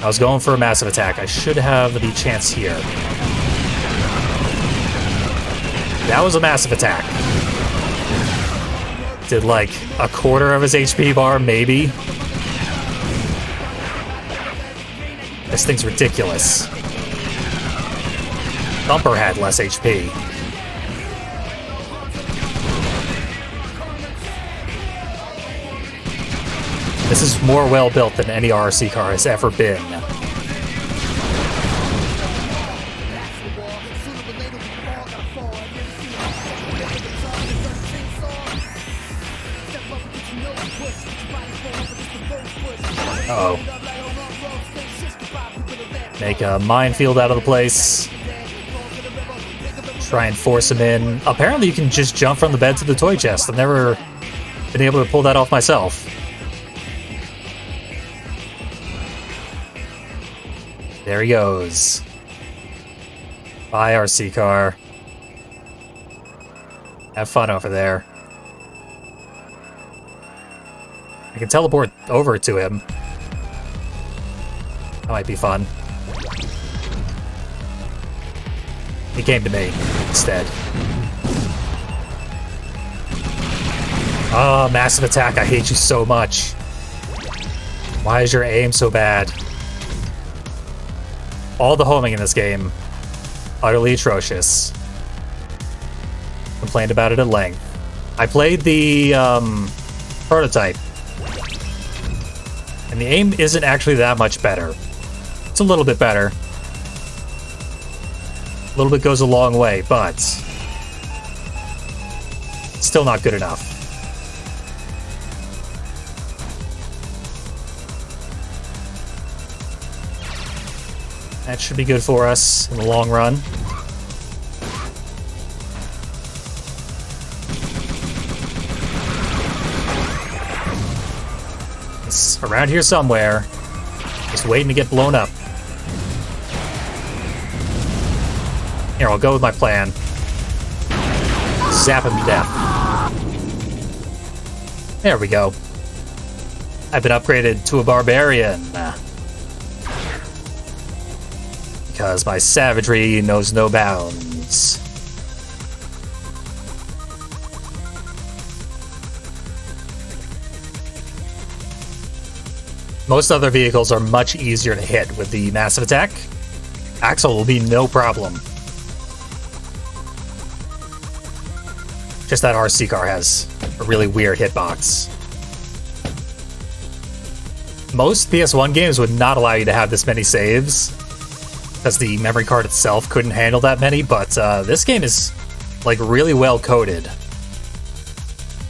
I was going for a massive attack. I should have the chance here. That was a massive attack. Did like a quarter of his HP bar, maybe. This thing's ridiculous. Thumper had less HP. This is more well-built than any RC car has ever been. Uh-oh. Make a minefield out of the place. Try and force him in. Apparently you can just jump from the bed to the toy chest. I've never been able to pull that off myself. There he goes. Bye, RC car. Have fun over there. I can teleport over to him. That might be fun. He came to me instead. Oh, massive attack. I hate you so much. Why is your aim so bad? All the homing in this game, utterly atrocious. Complained about it at length. I played the prototype, and the aim isn't actually that much better. It's a little bit better. A little bit goes a long way, but still not good enough. That should be good for us in the long run. It's around here somewhere. Just waiting to get blown up. Here, I'll go with my plan. Zap him to death. There we go. I've been upgraded to a barbarian. Because my savagery knows no bounds. Most other vehicles are much easier to hit with the massive attack. Axel will be no problem. Just that RC car has a really weird hitbox. Most PS1 games would not allow you to have this many saves, because the memory card itself couldn't handle that many, but this game is like really well coded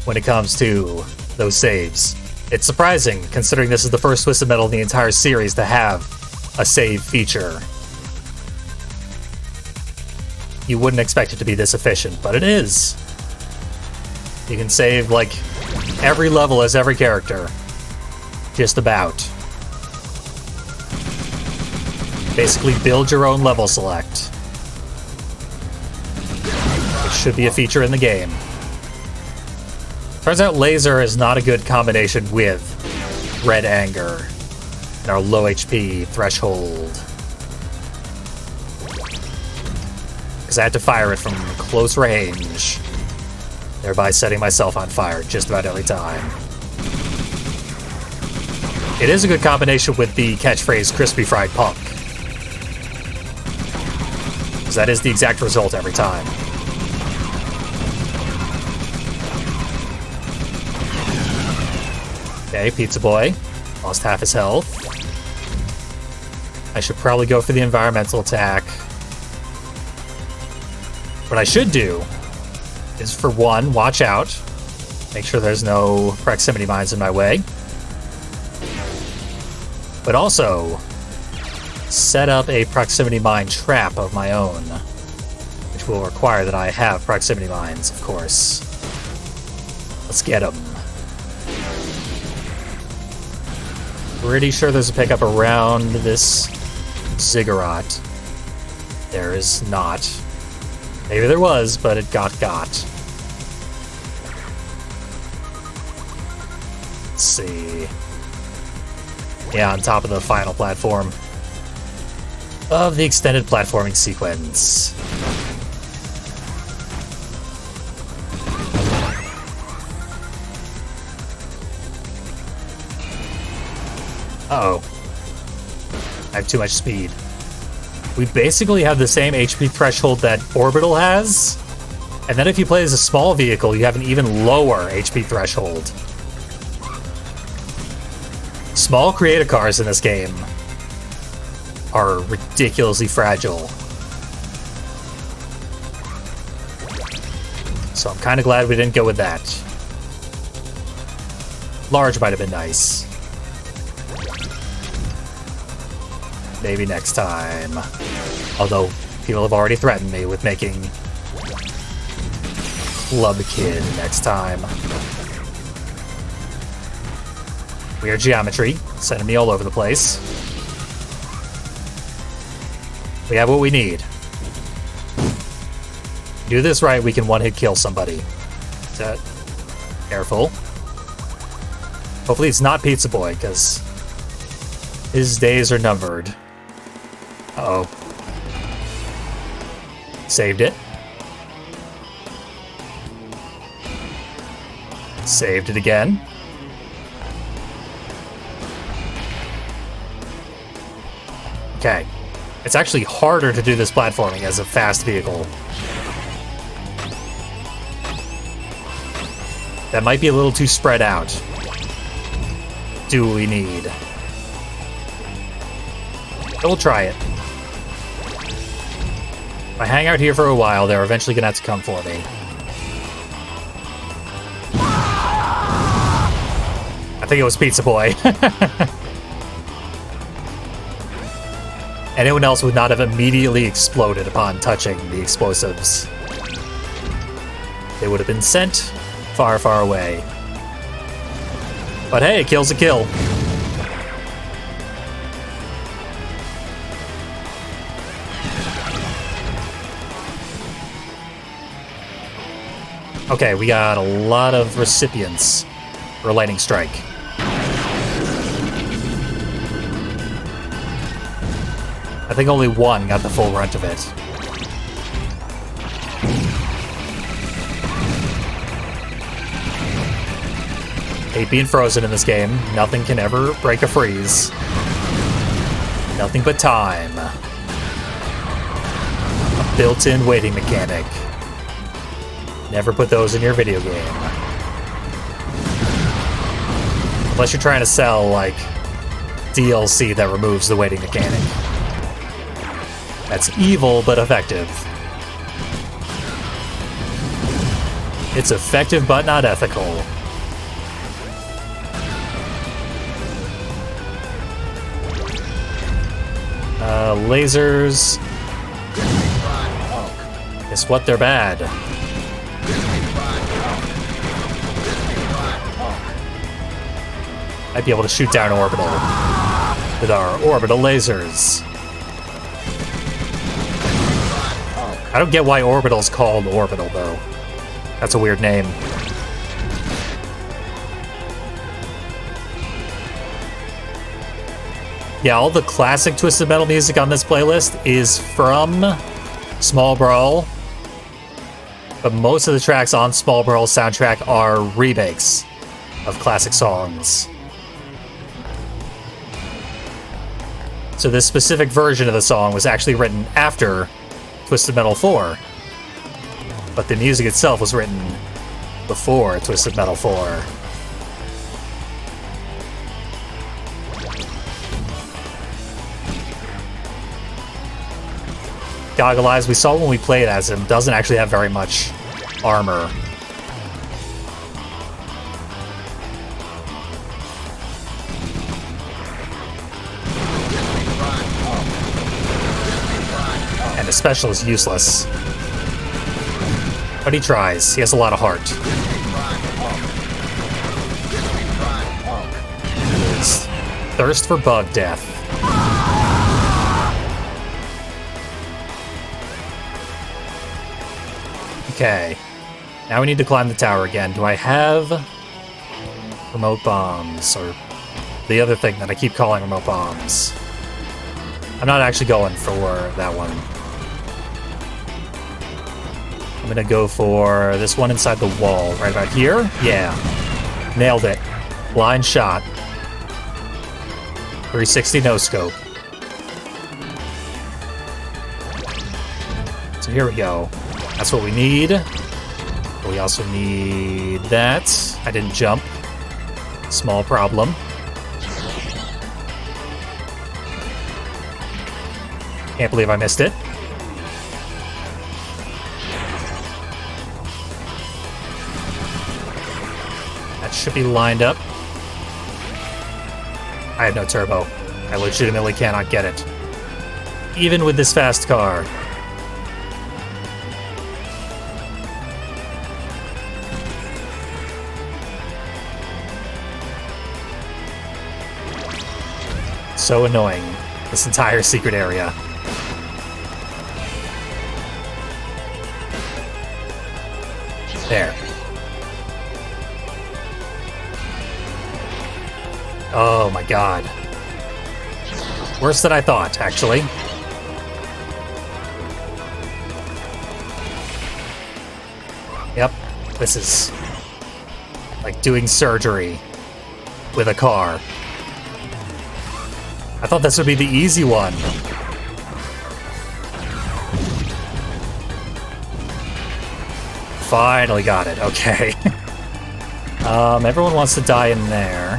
when it comes to those saves. It's surprising, considering this is the first Twisted Metal in the entire series to have a save feature. You wouldn't expect it to be this efficient, but it is. You can save like every level as every character. Just about. Basically build your own level select. It should be a feature in the game. Turns out laser is not a good combination with red anger and our low HP threshold. Because I had to fire it from close range, thereby setting myself on fire just about every time. It is a good combination with the catchphrase crispy fried punk, because that is the exact result every time. Okay, Pizza Boy lost half his health. I should probably go for the environmental attack. What I should do is, for one, watch out. Make sure there's no proximity mines in my way. But also, set up a proximity mine trap of my own, which will require that I have proximity mines, of course. Let's get them. Pretty sure there's a pickup around this ziggurat. There is not. Maybe there was, but it got. Let's see. Yeah, on top of the final platform of the extended platforming sequence. Uh-oh. I have too much speed. We basically have the same HP threshold that Orbital has, and then if you play as a small vehicle, you have an even lower HP threshold. Small creator cars in this game are ridiculously fragile. So I'm kind of glad we didn't go with that. Large might have been nice. Maybe next time. Although, people have already threatened me with making Club Kid next time. Weird geometry, sending me all over the place. We have what we need. Do this right, we can one-hit kill somebody. Careful. Hopefully it's not Pizza Boy, because his days are numbered. Uh-oh. Saved it. Saved it again. Okay. It's actually harder to do this platforming as a fast vehicle. That might be a little too spread out. Do what we need. But we'll try it. If I hang out here for a while, they're eventually gonna have to come for me. I think it was Pizza Boy. Anyone else would not have immediately exploded upon touching the explosives. They would have been sent far, far away. But hey, a kill's a kill. Okay, we got a lot of recipients for a lightning strike. I think only one got the full brunt of it. Hate being frozen in this game. Nothing can ever break a freeze. Nothing but time. built-in waiting mechanic. Never put those in your video game. Unless you're trying to sell, like, DLC that removes the waiting mechanic. That's evil, but effective. It's effective, but not ethical. Lasers. Guess what? They're bad. Might be able to shoot down Orbital with our orbital lasers. I don't get why Orbital's called Orbital, though. That's a weird name. Yeah, all the classic Twisted Metal music on this playlist is from Small Brawl, but most of the tracks on Small Brawl's soundtrack are remakes of classic songs. So this specific version of the song was actually written after Twisted Metal 4, but the music itself was written before Twisted Metal 4. Goggle Eyes, we saw when we played as him, doesn't actually have very much armor. And his special is useless. But he tries. He has a lot of heart. His thirst for bug death. Okay, now we need to climb the tower again. Do I have remote bombs, or the other thing that I keep calling remote bombs? I'm not actually going for that one. I'm gonna go for this one inside the wall, right about here. Yeah, nailed it. Blind shot. 360 no scope. So here we go. That's what we need. But we also need that. I didn't jump. Small problem. Can't believe I missed it. That should be lined up. I have no turbo. I legitimately cannot get it. Even with this fast car. So annoying, this entire secret area. There. Oh my god. Worse than I thought, actually. Yep, this is like doing surgery with a car. I thought this would be the easy one. Finally got it, okay. Everyone wants to die in there.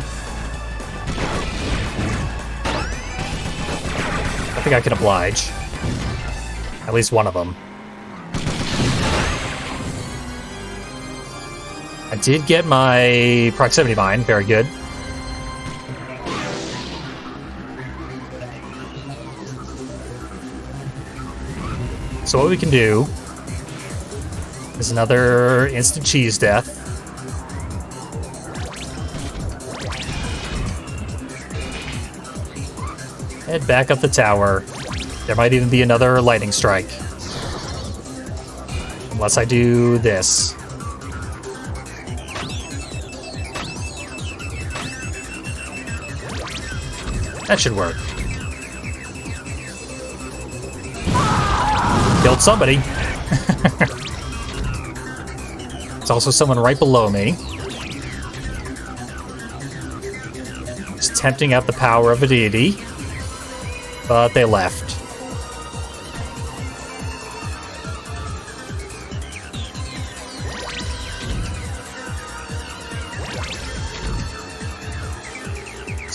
I think I can oblige. At least one of them. I did get my proximity mine, very good. So what we can do is another instant cheese death. Head back up the tower. There might even be another lightning strike. Unless I do this. That should work. Killed somebody. There's also someone right below me. Just tempting out the power of a deity. But they left.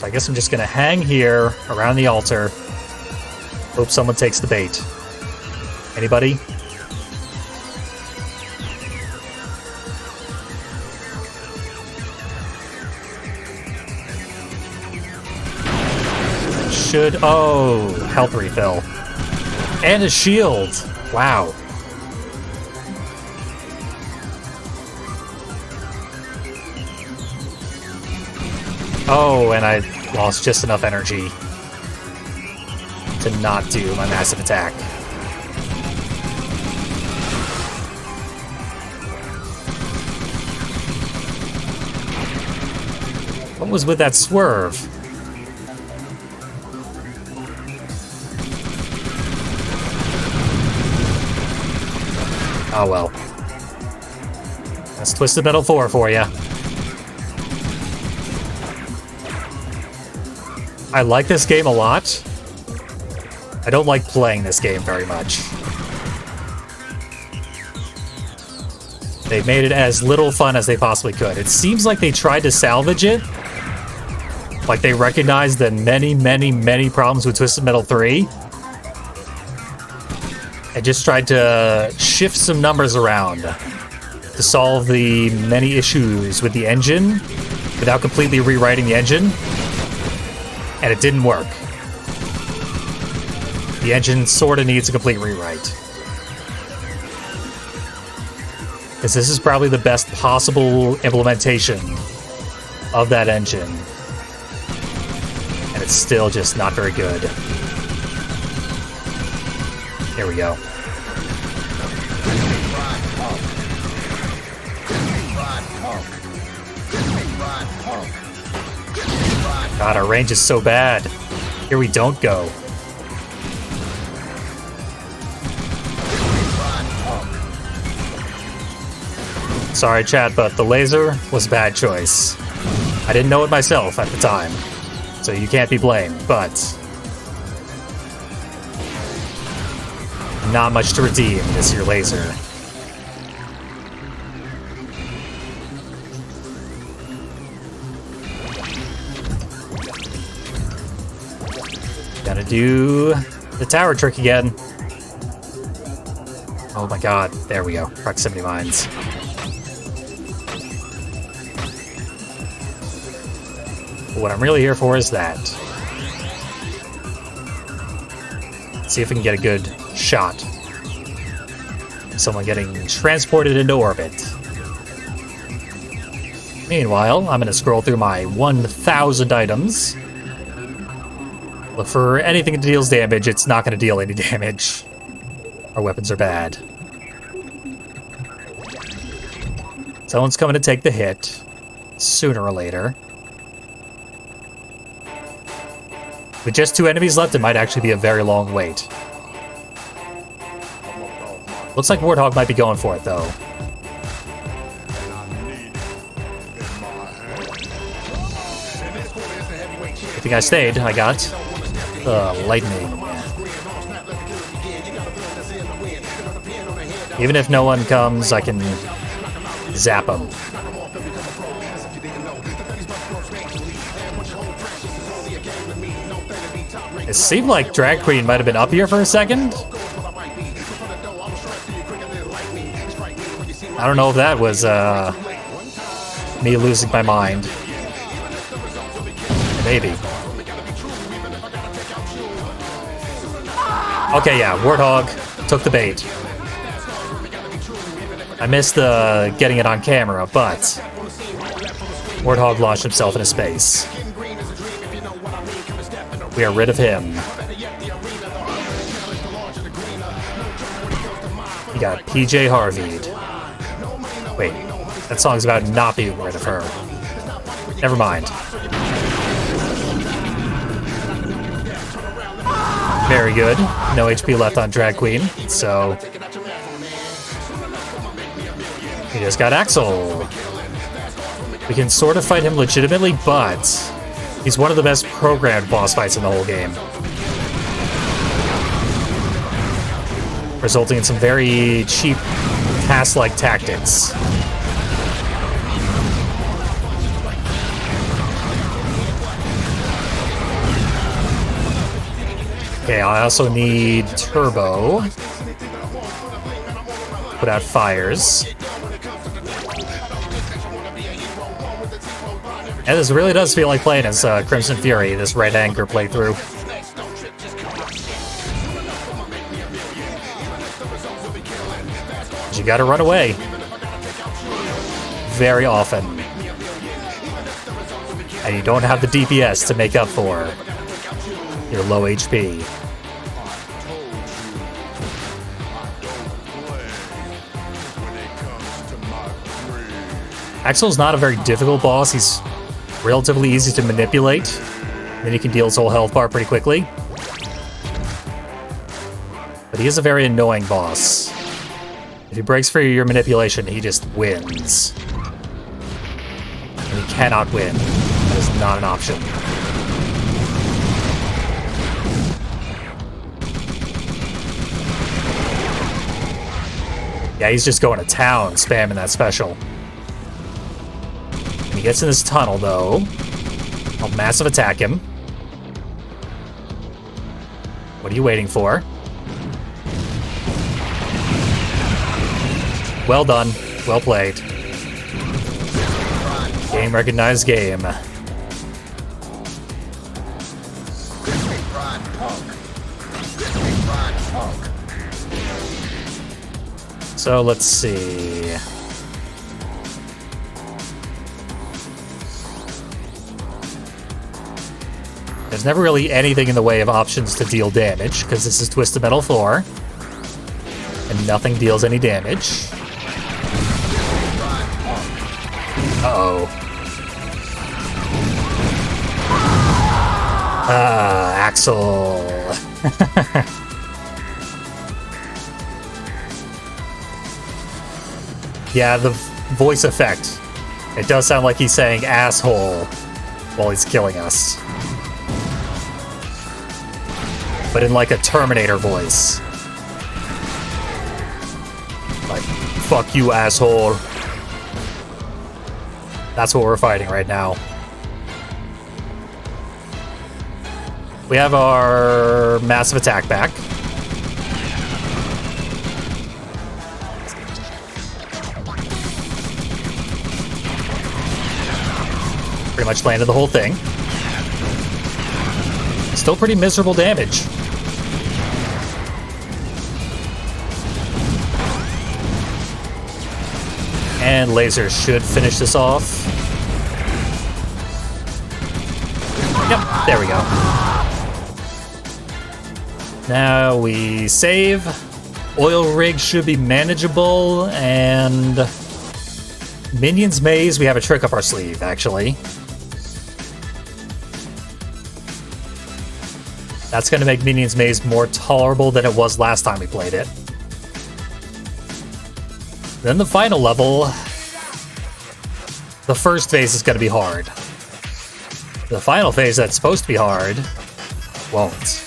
So I guess I'm just gonna hang here around the altar. Hope someone takes the bait. Anybody? Oh, health refill. And a shield. Wow. Oh, and I lost just enough energy to not do my massive attack. What was with that swerve? Oh well. That's Twisted Metal 4 for you. I like this game a lot. I don't like playing this game very much. They made it as little fun as they possibly could. It seems like they tried to salvage it. Like they recognized the many, many, many problems with Twisted Metal 3. I just tried to shift some numbers around to solve the many issues with the engine without completely rewriting the engine, and it didn't work. The engine sort of needs a complete rewrite. Because this is probably the best possible implementation of that engine, and it's still just not very good. Here we go. God, our range is so bad. Here we don't go. Sorry, chat, but the laser was a bad choice. I didn't know it myself at the time, so you can't be blamed, but not much to redeem this year laser. Gotta do the tower trick again. Oh my god, there we go. Proximity mines. What I'm really here for is that. See if we can get a good shot. Someone getting transported into orbit. Meanwhile, I'm gonna scroll through my 1,000 items. Look for anything that deals damage. It's not gonna deal any damage. Our weapons are bad. Someone's coming to take the hit sooner or later. With just 2 enemies left, it might actually be a very long wait. Looks like Warthog might be going for it, though. I think I stayed. I got lightning. Even if no one comes, I can zap them. It seemed like Drag Queen might have been up here for a second. I don't know if that was me losing my mind. Maybe. Okay, yeah, Warthog took the bait. I missed getting it on camera, but Warthog launched himself into space. We are rid of him. You got PJ Harvey. Wait, that song's about not being rid of her. Never mind. Very good. No HP left on Drag Queen, so he just got Axel. We can sort of fight him legitimately, but he's one of the best programmed boss fights in the whole game, resulting in some very cheap pass-like tactics. Okay, I also need turbo. Put out fires. And this really does feel like playing as Crimson Fury, this Red Anchor playthrough. You gotta run away. Very often. And you don't have the DPS to make up for your low HP. Axel's not a very difficult boss. He's relatively easy to manipulate. Then he can deal his whole health bar pretty quickly. But he is a very annoying boss. If he breaks free your manipulation, he just wins. And he cannot win. That is not an option. Yeah, he's just going to town, spamming that special. When he gets in this tunnel, though, I'll massive attack him. What are you waiting for? Well done. Well played. Game recognized game. So let's see. There's never really anything in the way of options to deal damage, because this is Twisted Metal 4. And nothing deals any damage. Uh-oh. Axel. Yeah, the voice effect. It does sound like he's saying asshole while he's killing us. But in like a Terminator voice. Like, fuck you, asshole. That's what we're fighting right now. We have our massive attack back. Pretty much landed the whole thing. Still pretty miserable damage. And laser should finish this off. Yep, there we go. Now we save. Oil rig should be manageable, and Minions Maze, we have a trick up our sleeve, actually. That's going to make Minions Maze more tolerable than it was last time we played it. Then the final level, the first phase is going to be hard. The final phase that's supposed to be hard won't.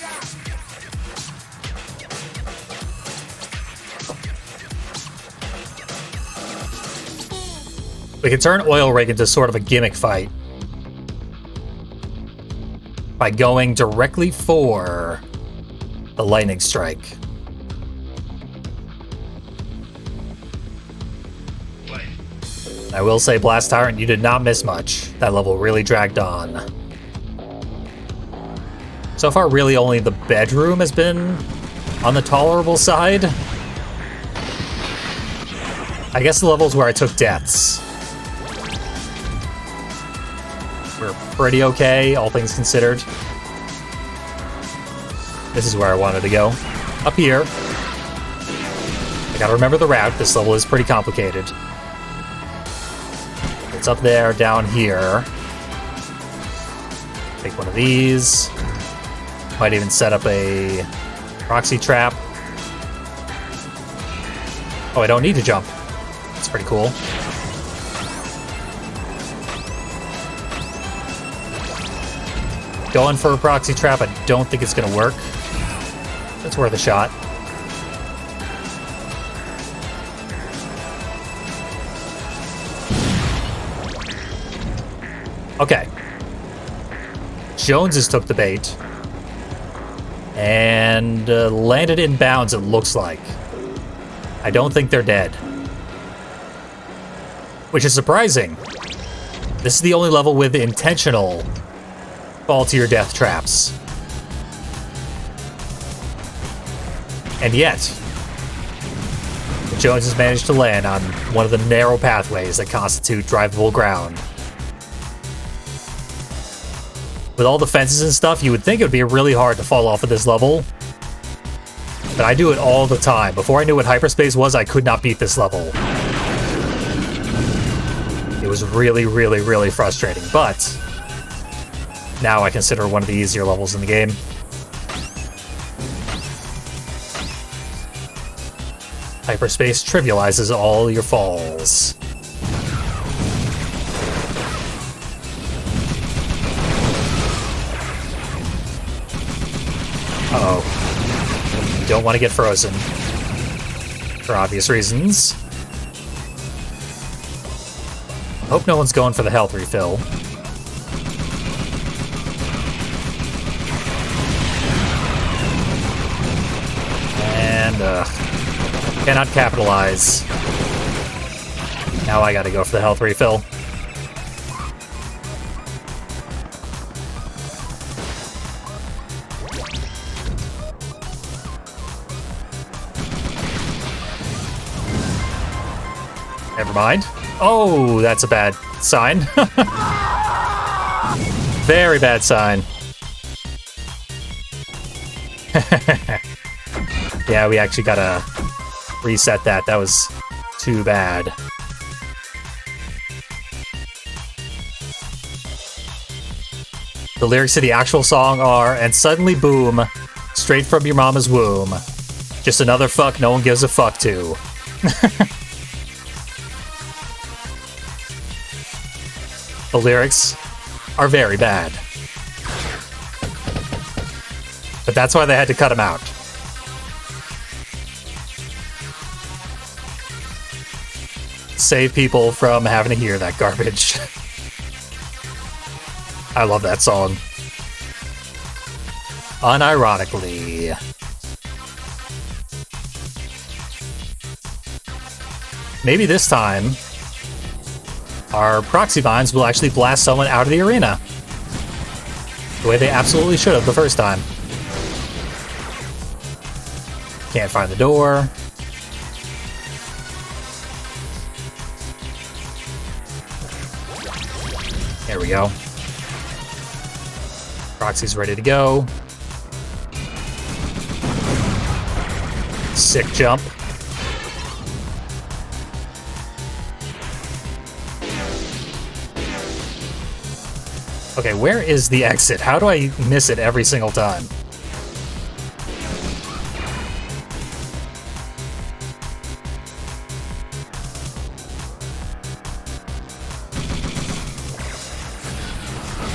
We can turn Oil Rig into sort of a gimmick fight by going directly for the Lightning Strike. I will say, Blast Tyrant, you did not miss much. That level really dragged on. So far, really only the bedroom has been on the tolerable side. I guess the levels where I took deaths were pretty okay, all things considered. This is where I wanted to go. Up here. I gotta remember the route. This level is pretty complicated. It's up there, down here. Take one of these. Might even set up a proxy trap. Oh, I don't need to jump. That's pretty cool. Going for a proxy trap, I don't think it's gonna work. It's worth a shot. Okay. Joneses took the bait. And landed in bounds, it looks like. I don't think they're dead. Which is surprising. This is the only level with intentional fall to your death traps. And yet, the Joneses managed to land on one of the narrow pathways that constitute drivable ground. With all the fences and stuff, you would think it would be really hard to fall off of this level. But I do it all the time. Before I knew what hyperspace was, I could not beat this level. It was really, really, really frustrating, but now I consider it one of the easier levels in the game. Hyperspace trivializes all your falls. Uh-oh. Don't want to get frozen. For obvious reasons. Hope no one's going for the health refill. And, cannot capitalize. Now I gotta go for the health refill. Never mind. Oh, that's a bad sign. Very bad sign. Yeah, we actually gotta reset that. That was too bad. The lyrics to the actual song are, "And suddenly boom, straight from your mama's womb. Just another fuck no one gives a fuck to." The lyrics are very bad. But that's why they had to cut them out. Save people from having to hear that garbage. I love that song. Unironically. Maybe this time, our proxy mines will actually blast someone out of the arena. The way they absolutely should have the first time. Can't find the door. There we go. Proxy's ready to go. Sick jump. Okay, where is the exit? How do I miss it every single time?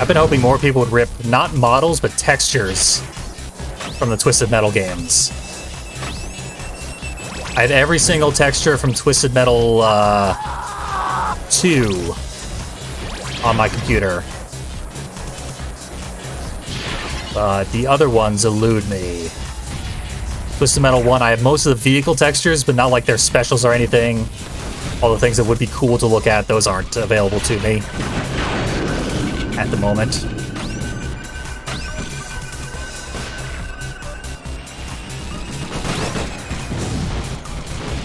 I've been hoping more people would rip not models, but textures from the Twisted Metal games. I had every single texture from Twisted Metal 2 on my computer. But the other ones elude me. Twisted Metal 1, I have most of the vehicle textures, but not like their specials or anything. All the things that would be cool to look at, those aren't available to me at the moment.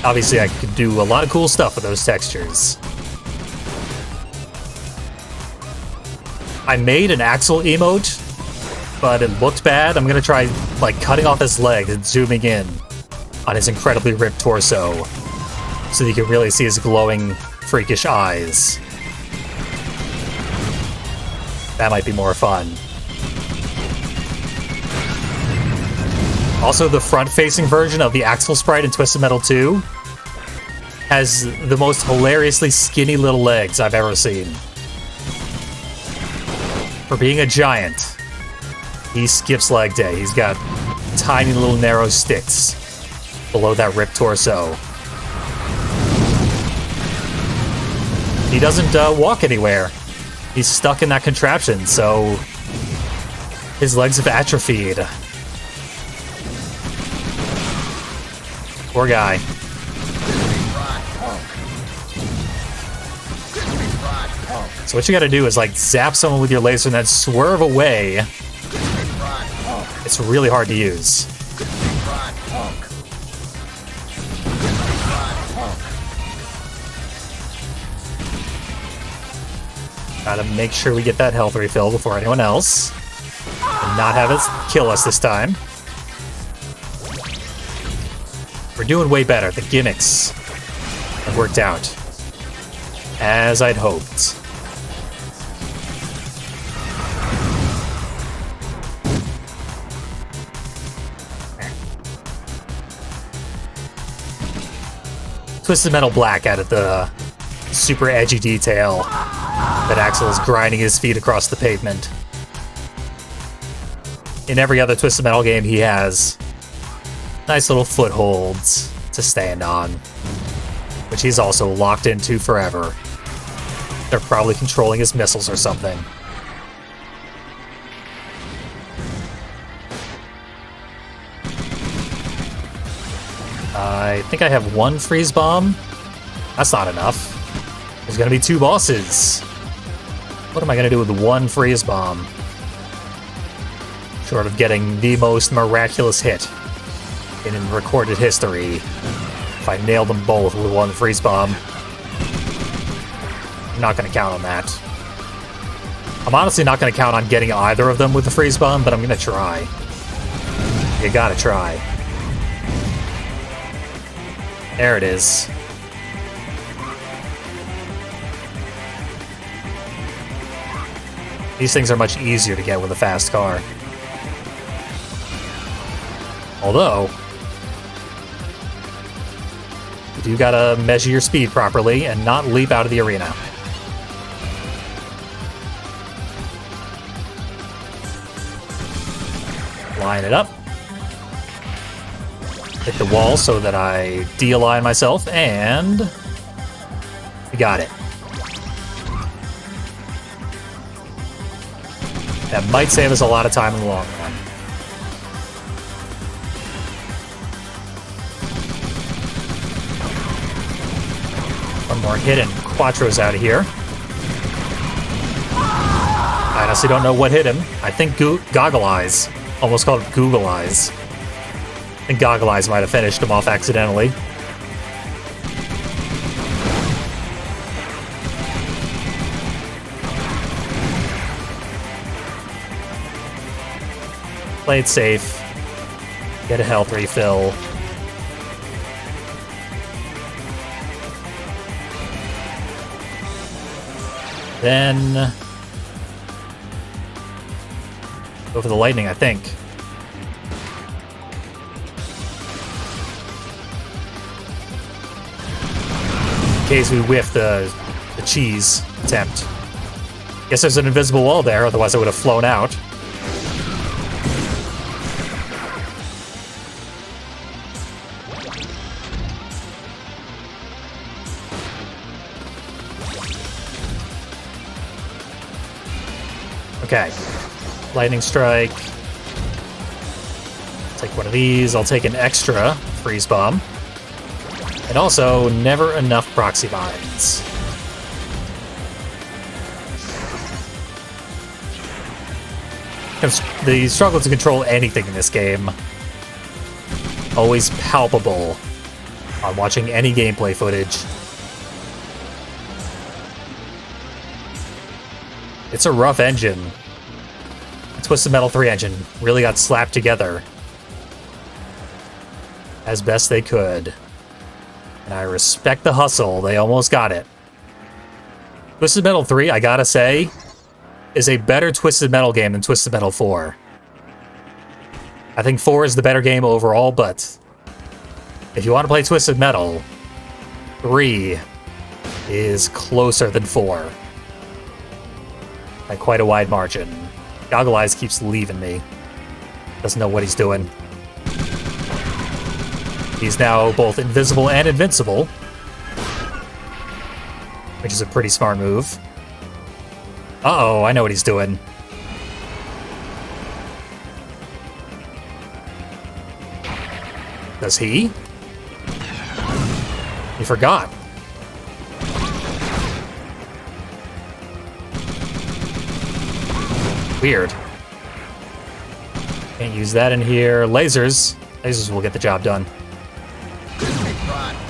Obviously, I could do a lot of cool stuff with those textures. I made an Axel emote, but it looked bad. I'm gonna try, like, cutting off his leg and zooming in on his incredibly ripped torso so that you can really see his glowing, freakish eyes. That might be more fun. Also, the front-facing version of the Axel sprite in Twisted Metal 2 has the most hilariously skinny little legs I've ever seen. For being a giant, he skips leg day. He's got tiny little narrow sticks below that ripped torso. He doesn't walk anywhere. He's stuck in that contraption, so his legs have atrophied. Poor guy. So what you gotta do is like zap someone with your laser and then swerve away. It's really hard to use. Gotta make sure we get that health refill before anyone else. And not have it kill us this time. We're doing way better. The gimmicks have worked out. As I'd hoped. Twisted Metal Black added the super edgy detail that Axel is grinding his feet across the pavement. In every other Twisted Metal game, he has nice little footholds to stand on, which he's also locked into forever. They're probably controlling his missiles or something. I think I have one freeze bomb. That's not enough. There's gonna be 2 bosses. What am I gonna do with one freeze bomb? Short of getting the most miraculous hit in recorded history. If I nail them both with one freeze bomb, I'm not gonna count on that. I'm honestly not gonna count on getting either of them with the freeze bomb, but I'm gonna try. You gotta try. There it is. These things are much easier to get with a fast car. Although, you do gotta measure your speed properly and not leap out of the arena. Line it up. Hit the wall so that I de-align myself, and we got it. That might save us a lot of time in the long run. One more hit and Quattro's out of here. I honestly don't know what hit him. I think Goggle Eyes. Almost called it Google Eyes. I think Goggle Eyes might have finished him off accidentally. Play it safe. Get a health refill. Then go for the lightning, I think. In case we whiff the cheese attempt. Guess there's an invisible wall there, otherwise I would have flown out. Okay. Lightning strike. Take one of these. I'll take an extra freeze bomb. And also, never enough proxy mines. The struggle to control anything in this game, always palpable on watching any gameplay footage. It's a rough engine. Twisted Metal 3 engine really got slapped together as best they could. And I respect the hustle. They almost got it. Twisted Metal 3, I gotta say, is a better Twisted Metal game than Twisted Metal 4. I think 4 is the better game overall, but if you want to play Twisted Metal, 3 is closer than 4. By quite a wide margin. Goggle Eyes keeps leaving me. Doesn't know what he's doing. He's now both invisible and invincible, which is a pretty smart move. Uh-oh, I know what he's doing. Does he? forgot. Weird. Can't use that in here. Lasers. Lasers will get the job done.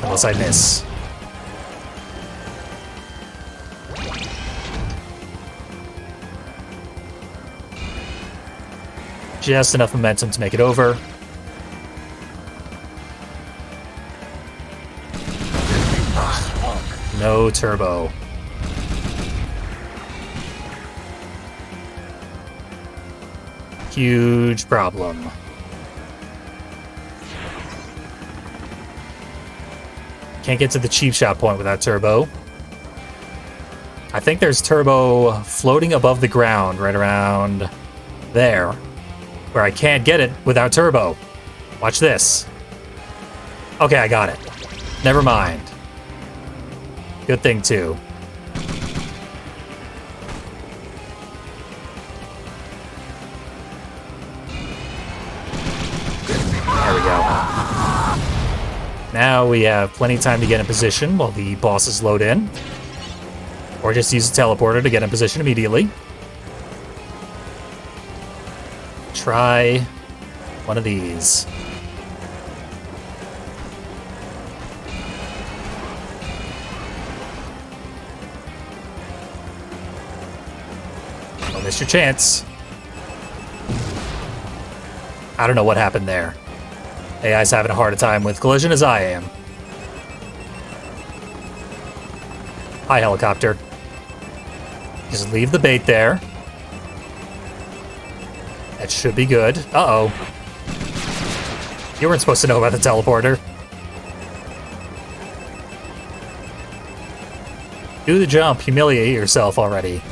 Unless I miss. Just enough momentum to make it over. No turbo. Huge problem. Can't get to the cheap shot point without turbo. I think there's turbo floating above the ground right around there, where I can't get it without turbo. Watch this. Okay, I got it. Never mind. Good thing, too. There we go. Now we have plenty of time to get in position while the bosses load in. Or just use the teleporter to get in position immediately. Try one of these. Don't miss your chance. I don't know what happened there. AI's having a harder time with collision as I am. Hi, helicopter. Just leave the bait there. That should be good. Uh-oh. You weren't supposed to know about the teleporter. Do the jump. Humiliate yourself already.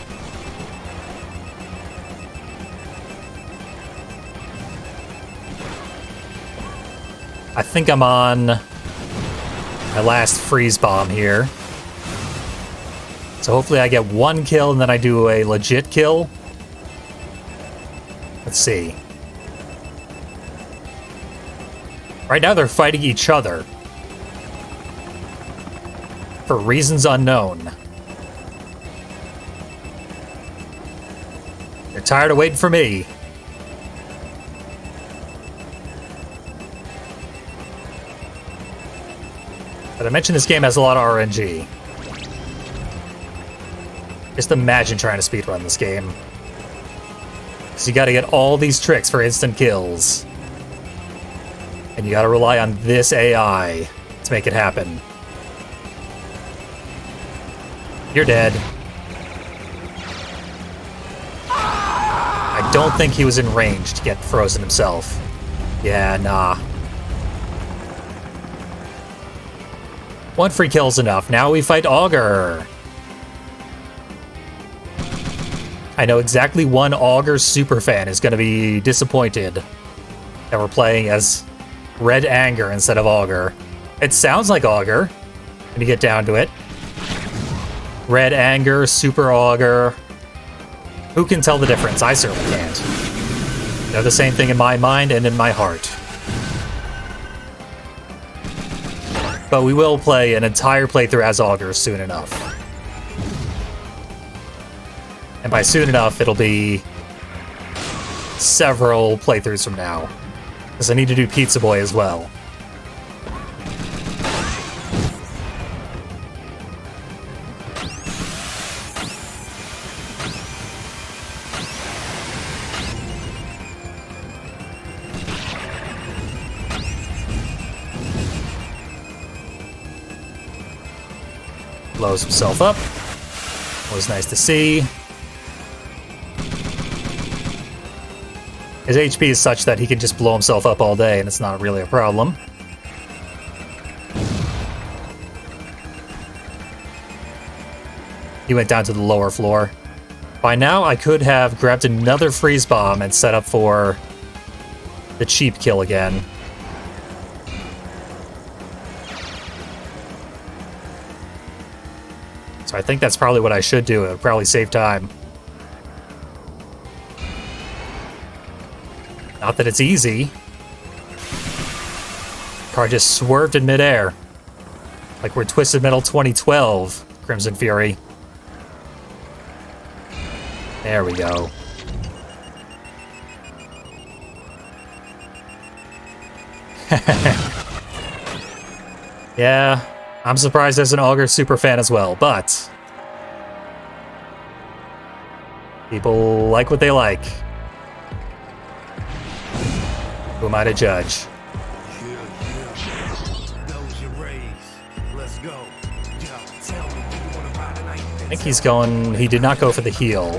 I think I'm on my last freeze bomb here. So hopefully I get one kill and then I do a legit kill. Let's see. Right now they're fighting each other. For reasons unknown. They're tired of waiting for me. But I mentioned this game has a lot of RNG. Just imagine trying to speedrun this game. Because you gotta get all these tricks for instant kills. And you gotta rely on this AI to make it happen. You're dead. I don't think he was in range to get frozen himself. Yeah, nah. One free kill's enough. Now we fight Augur. I know exactly one Augur superfan is going to be disappointed that we're playing as Red Anger instead of Augur. It sounds like Augur when you get down to it. Red Anger, Super Augur. Who can tell the difference? I certainly can't. They're the same thing in my mind and in my heart. But we will play an entire playthrough as Augur soon enough. And by soon enough, it'll be several playthroughs from now. Because I need to do Pizza Boy as well. Blows himself up. Was nice to see. His HP is such that he can just blow himself up all day, and it's not really a problem. He went down to the lower floor. By now, I could have grabbed another freeze bomb and set up for the cheap kill again. So I think that's probably what I should do. It would probably save time. Not that it's easy. Car just swerved in midair. Like we're Twisted Metal 2012, Crimson Fury. There we go. Yeah, I'm surprised there's an Augur superfan as well, but people like what they like. Who am I to judge? I think he's going... He did not go for the heal.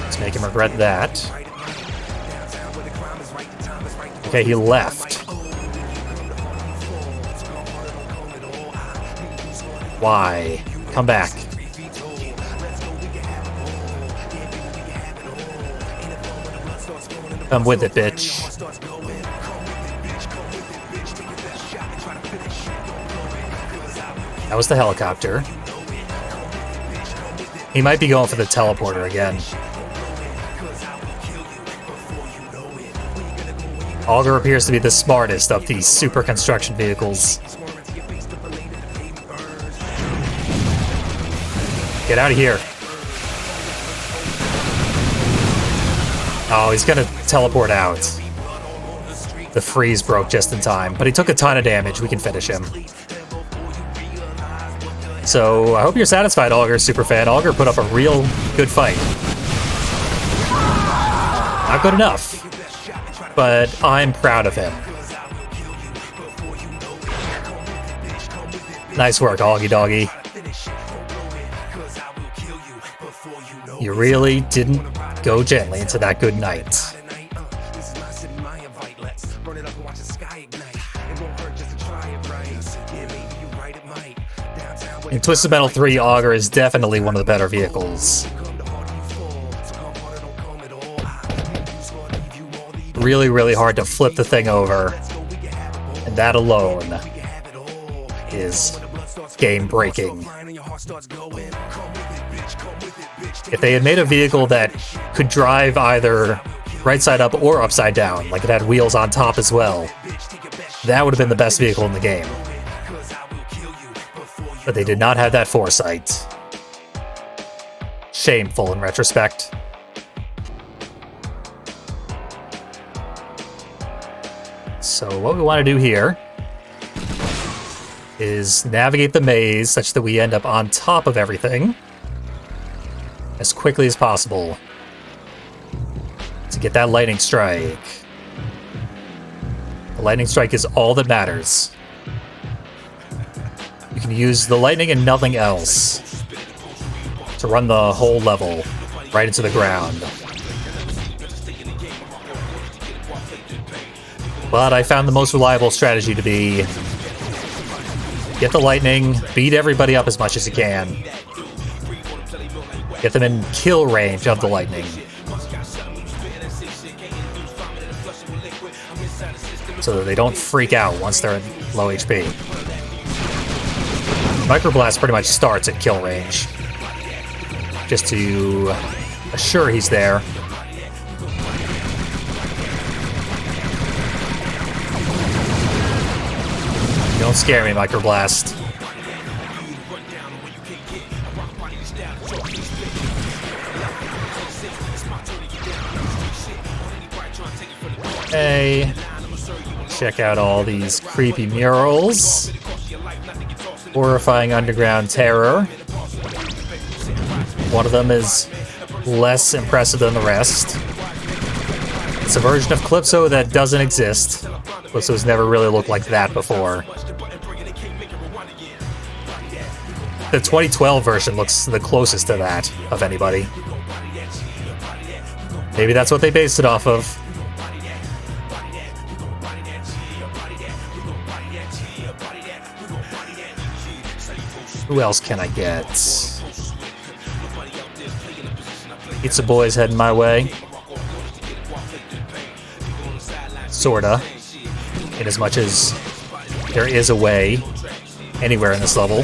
Let's make him regret that. Okay, he left. Why? Come back. Come with it, bitch. That was the helicopter. He might be going for the teleporter again. Augur appears to be the smartest of these super construction vehicles. Get out of here. Oh, he's gonna teleport out. The freeze broke just in time, but he took a ton of damage. We can finish him. So, I hope you're satisfied, Augur superfan. Augur put up a real good fight. Not good enough, but I'm proud of him. Nice work, Augie Doggy. You really didn't go gently into that good night. In Twisted Metal 3, Augur is definitely one of the better vehicles. Really, really hard to flip the thing over. And that alone is game-breaking. If they had made a vehicle that could drive either right side up or upside down, like it had wheels on top as well, that would have been the best vehicle in the game. But they did not have that foresight. Shameful in retrospect. So what we want to do here is navigate the maze such that we end up on top of everything as quickly as possible to get that lightning strike. The lightning strike is all that matters. You can use the lightning and nothing else to run the whole level right into the ground. But I found the most reliable strategy to be get the lightning, beat everybody up as much as you can, get them in kill range of the lightning, so that they don't freak out once they're at low HP. Microblast pretty much starts at kill range, just to assure he's there. Don't scare me, Microblast. Hey, check out all these creepy murals. Horrifying underground terror. One of them is less impressive than the rest. It's a version of Calypso that doesn't exist. Calypso's never really looked like that before. The 2012 version looks the closest to that of anybody. Maybe that's what they based it off of. Who else can I get? Pizza Boy's heading my way. Sorta. In as much as there is a way anywhere in this level.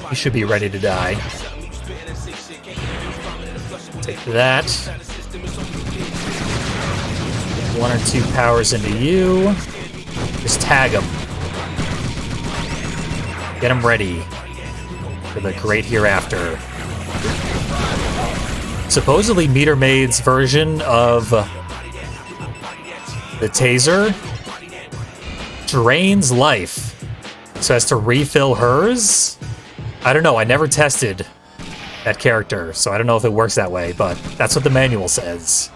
He should be ready to die. Take that. 1 or 2 powers into you. Just tag them. Get them ready for the great hereafter. Supposedly Meter Maid's version of the taser drains life so as to refill hers. I don't know, I never tested that character, so I don't know if it works that way, but that's what the manual says.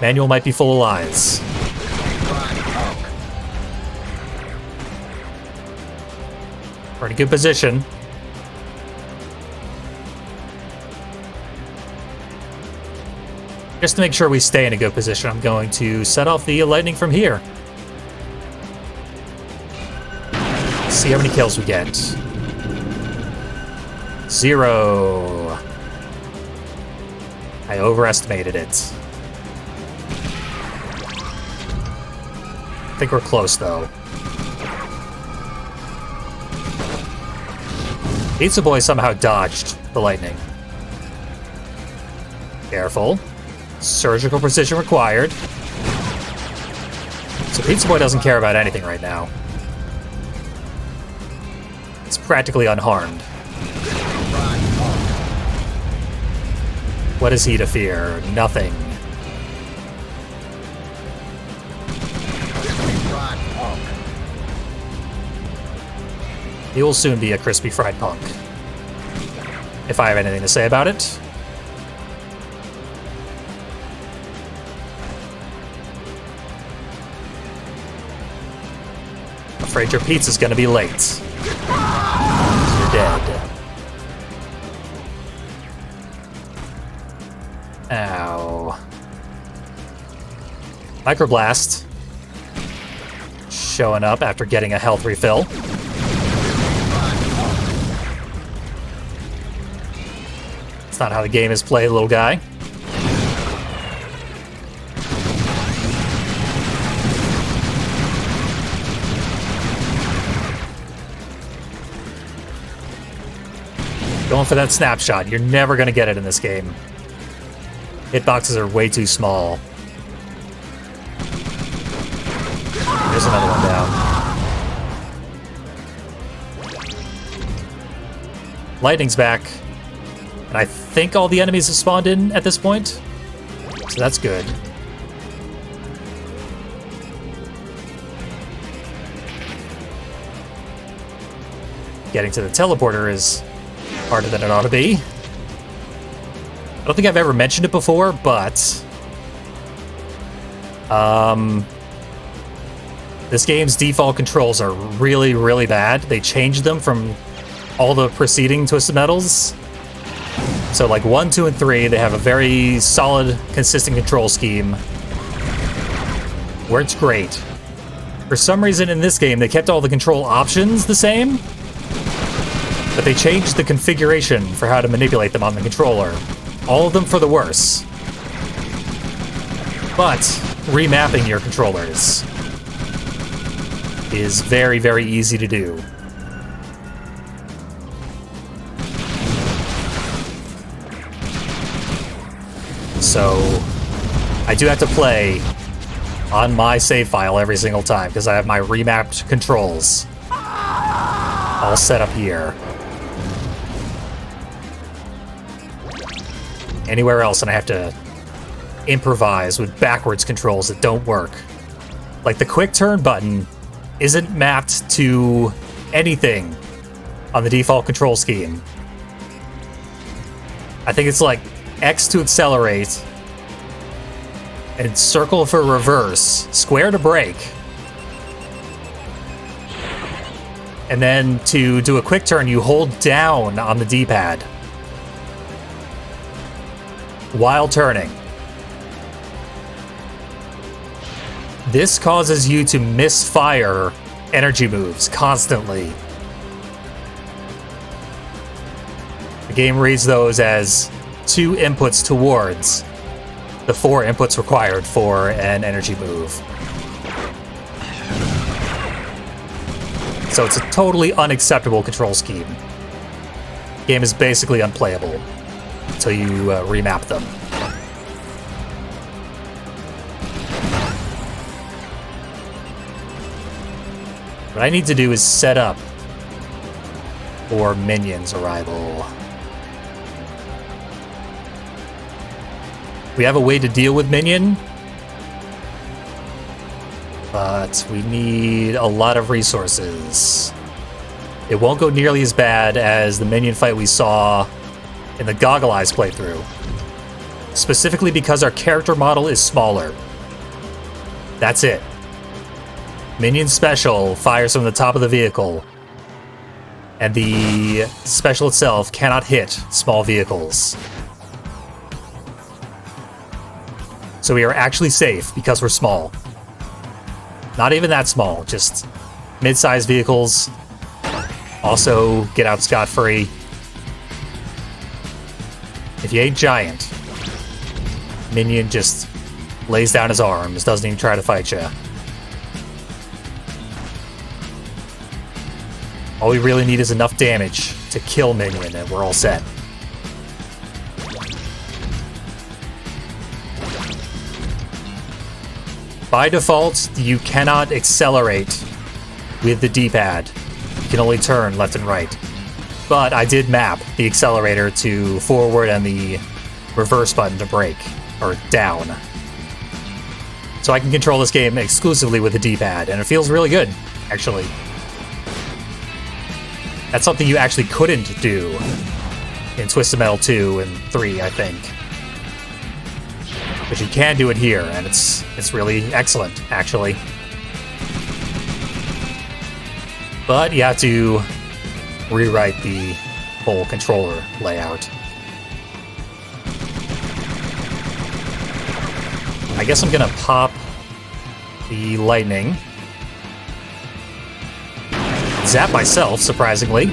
Manual might be full of lies. We're in a good position. Just to make sure we stay in a good position, I'm going to set off the lightning from here. See how many kills we get. 0. I overestimated it. I think we're close, though. Pizza Boy somehow dodged the lightning. Careful. Surgical precision required. So Pizza Boy doesn't care about anything right now. It's practically unharmed. What is he to fear? Nothing. He will soon be a crispy fried punk. If I have anything to say about it. Afraid your pizza's gonna be late. You're dead. Ow. Microblast. Showing up after getting a health refill. That's not how the game is played, little guy. Going for that snapshot. You're never going to get it in this game. Hitboxes are way too small. There's another one down. Lightning's back. And I think all the enemies have spawned in at this point. So that's good. Getting to the teleporter is harder than it ought to be. I don't think I've ever mentioned it before, but this game's default controls are really, really bad. They changed them from all the preceding Twisted Metals. So like 1, 2, and 3, they have a very solid, consistent control scheme. Works great. For some reason in this game, they kept all the control options the same, but they changed the configuration for how to manipulate them on the controller. All of them for the worse. But remapping your controllers is very, very easy to do. So I do have to play on my save file every single time because I have my remapped controls all set up here. Anywhere else, and I have to improvise with backwards controls that don't work. Like the quick turn button isn't mapped to anything on the default control scheme. I think it's like X to accelerate, and circle for reverse, square to brake. And then to do a quick turn, you hold down on the D-pad while turning. This causes you to misfire energy moves constantly. The game reads those as 2 inputs towards the 4 inputs required for an energy move. So it's a totally unacceptable control scheme. The game is basically unplayable until you remap them. What I need to do is set up for minions' arrival. We have a way to deal with minion, but we need a lot of resources. It won't go nearly as bad as the minion fight we saw in the Goggle Eyes playthrough, specifically because our character model is smaller. That's it. Minion special fires from the top of the vehicle, and the special itself cannot hit small vehicles. So we are actually safe because we're small. Not even that small, just mid-sized vehicles also get out scot-free. If you ain't giant, minion just lays down his arms, doesn't even try to fight you. All we really need is enough damage to kill minion, and we're all set. By default, you cannot accelerate with the D-pad. You can only turn left and right. But I did map the accelerator to forward and the reverse button to brake, or down. So I can control this game exclusively with the D-pad, and it feels really good, actually. That's something you actually couldn't do in Twisted Metal 2 and 3, I think. But you can do it here, and it's really excellent, actually. But you have to rewrite the whole controller layout. I guess I'm gonna pop the lightning. Zap myself, surprisingly.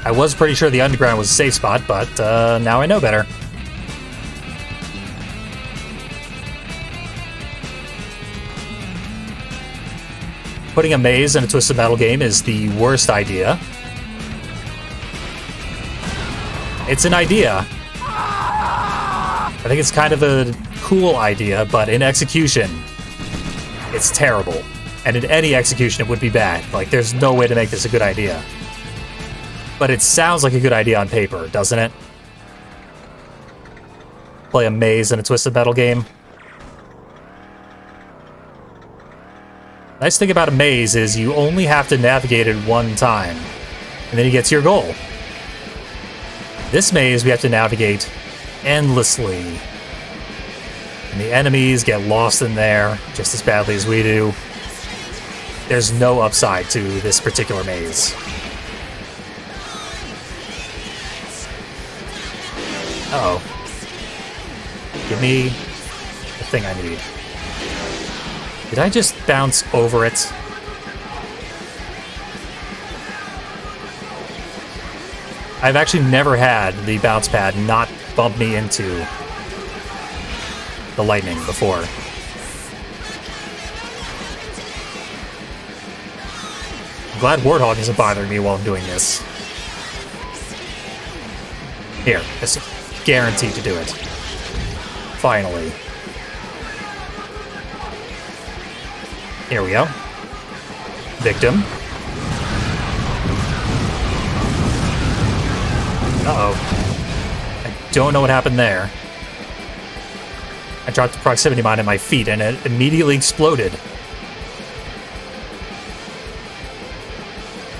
I was pretty sure the underground was a safe spot, but now I know better. Putting a maze in a Twisted Metal game is the worst idea. It's an idea. I think it's kind of a cool idea, but in execution, it's terrible. And in any execution, it would be bad. Like, there's no way to make this a good idea. But it sounds like a good idea on paper, doesn't it? Play a maze in a Twisted Metal game. Nice thing about a maze is you only have to navigate it one time, and then you get to your goal. This maze, we have to navigate endlessly. And the enemies get lost in there just as badly as we do. There's no upside to this particular maze. Uh-oh. Give me the thing I need. Did I just bounce over it? I've actually never had the bounce pad not bump me into the lightning before. I'm glad Warthog isn't bothering me while I'm doing this. Here, it's guaranteed to do it. Finally. Here we go. Victim. Uh-oh. I don't know what happened there. I dropped the proximity mine at my feet and it immediately exploded.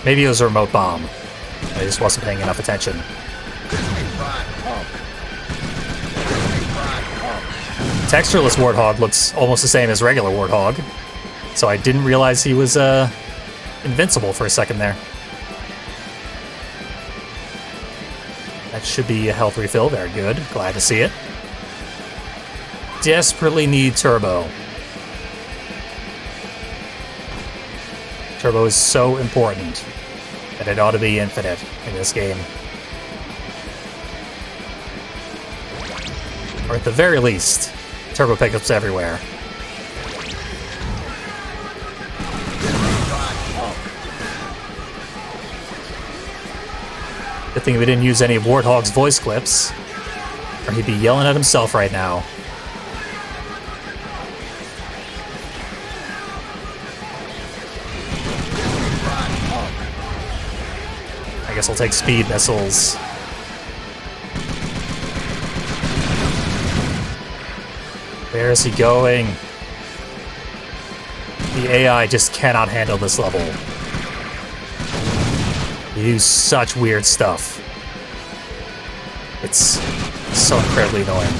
Maybe it was a remote bomb. I just wasn't paying enough attention. Textureless Warthog looks almost the same as regular Warthog, so I didn't realize he was invincible for a second there. That should be a health refill. Very good. Glad to see it. Desperately need turbo. Turbo is so important that it ought to be infinite in this game. Or at the very least, turbo pickups everywhere. Good thing we didn't use any of Warthog's voice clips, or he'd be yelling at himself right now. guess I'll take speed missiles. Where is he going? The AI just cannot handle this level. They do such weird stuff. It's so incredibly annoying.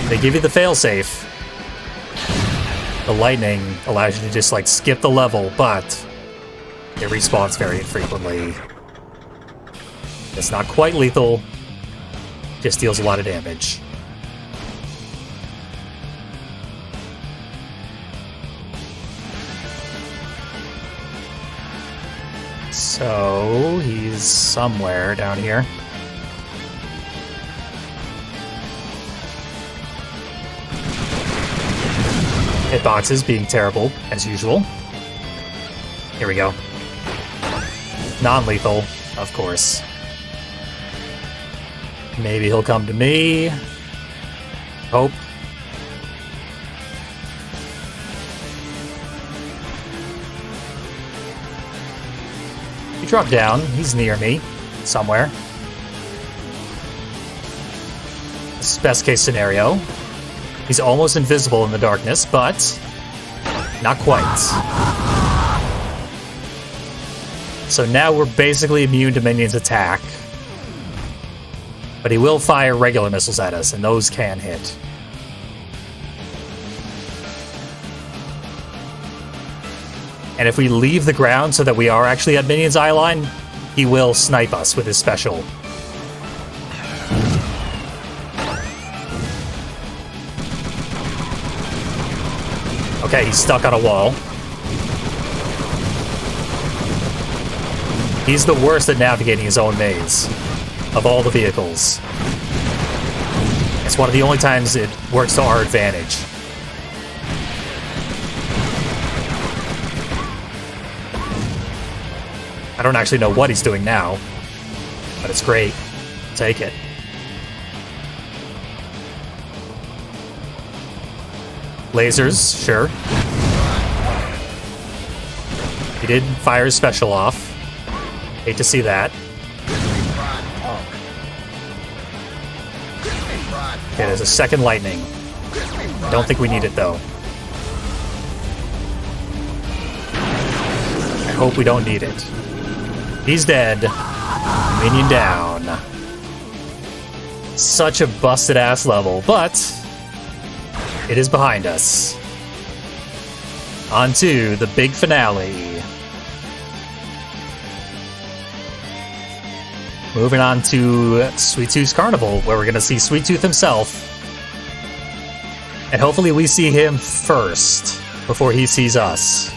They give you the failsafe. The lightning allows you to just like skip the level, but it respawns very infrequently. It's not quite lethal, just deals a lot of damage. So he's somewhere down here. Hitboxes being terrible, as usual. Here we go. Non-lethal, of course. Maybe he'll come to me. Hope. He dropped down. He's near me. Somewhere. This is best case scenario. He's almost invisible in the darkness, but not quite. So now we're basically immune to minions' attack. But he will fire regular missiles at us, and those can hit. And if we leave the ground so that we are actually at Minion's eye line, he will snipe us with his special. Okay, he's stuck on a wall. He's the worst at navigating his own maze of all the vehicles. It's one of the only times it works to our advantage. I don't actually know what he's doing now, but it's great. Take it. Lasers, sure. He did fire his special off. Hate to see that. Okay, there's a second lightning. I don't think we need it, though. I hope we don't need it. He's dead. Minion down. Such a busted-ass level, but it is behind us. On to the big finale. Moving on to Sweet Tooth's Carnival, where we're going to see Sweet Tooth himself. And hopefully we see him first, before he sees us.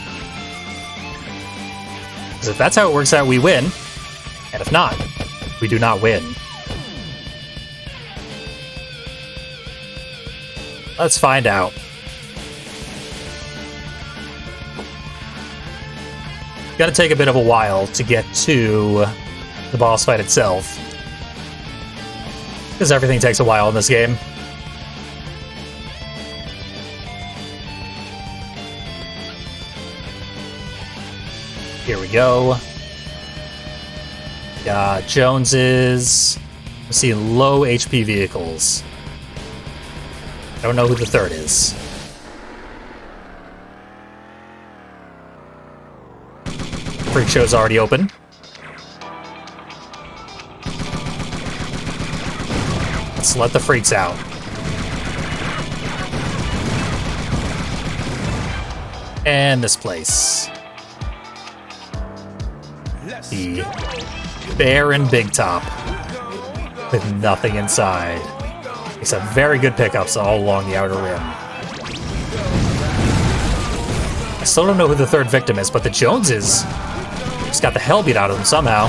Because if that's how it works out, we win. And if not, we do not win. Let's find out. Gotta take a bit of a while to get to the boss fight itself. Because everything takes a while in this game. Here we go. Got Joneses. I'm seeing low HP vehicles. I don't know who the third is. Freak Show's already open. Let's let the freaks out. And this place. The barren Big Top. With nothing inside. Except very good pickups all along the outer rim. I still don't know who the third victim is, but the Joneses just got the hell beat out of them somehow.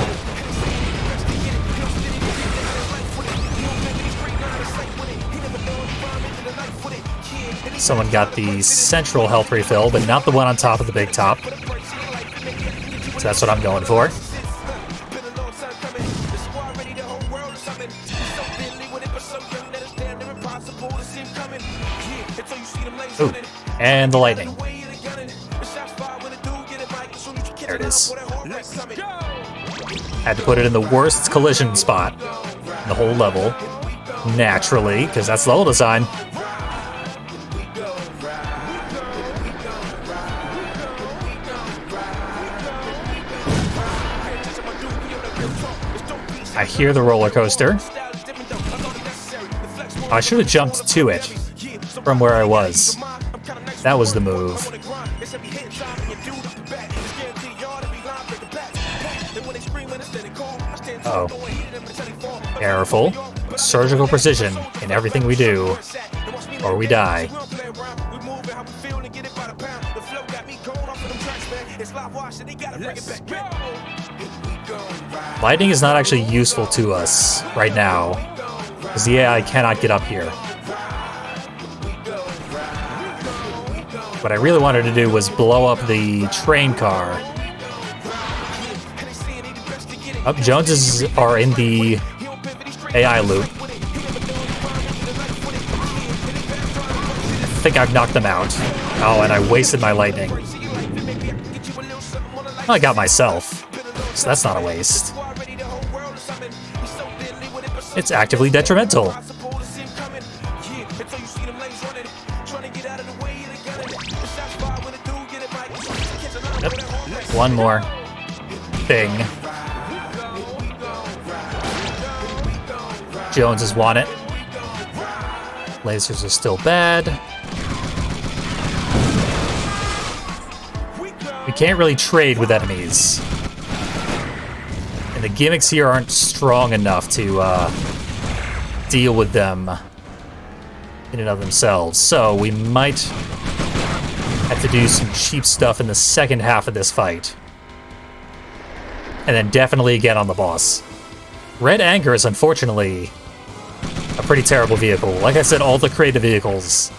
Someone got the central health refill, but not the one on top of the Big Top. So that's what I'm going for. Ooh, and the lightning. There it is. Had to put it in the worst collision spot in the whole level. Naturally, because that's the level design. I hear the roller coaster. I should have jumped to it from where I was. That was the move. Oh. Careful. Surgical precision in everything we do, or we die. Lightning is not actually useful to us right now, because the AI cannot get up here. What I really wanted to do was blow up the train car. Oh, Joneses are in the AI loop. I think I've knocked them out. Oh, and I wasted my lightning. Well, I got myself, so that's not a waste. It's actively detrimental. Yep. One more thing. Joneses want it. Lasers are still bad. We can't really trade with enemies. And the gimmicks here aren't strong enough to deal with them in and of themselves. So we might have to do some cheap stuff in the second half of this fight. And then definitely again on the boss. Red Anger is unfortunately a pretty terrible vehicle. Like I said, all the creative vehicles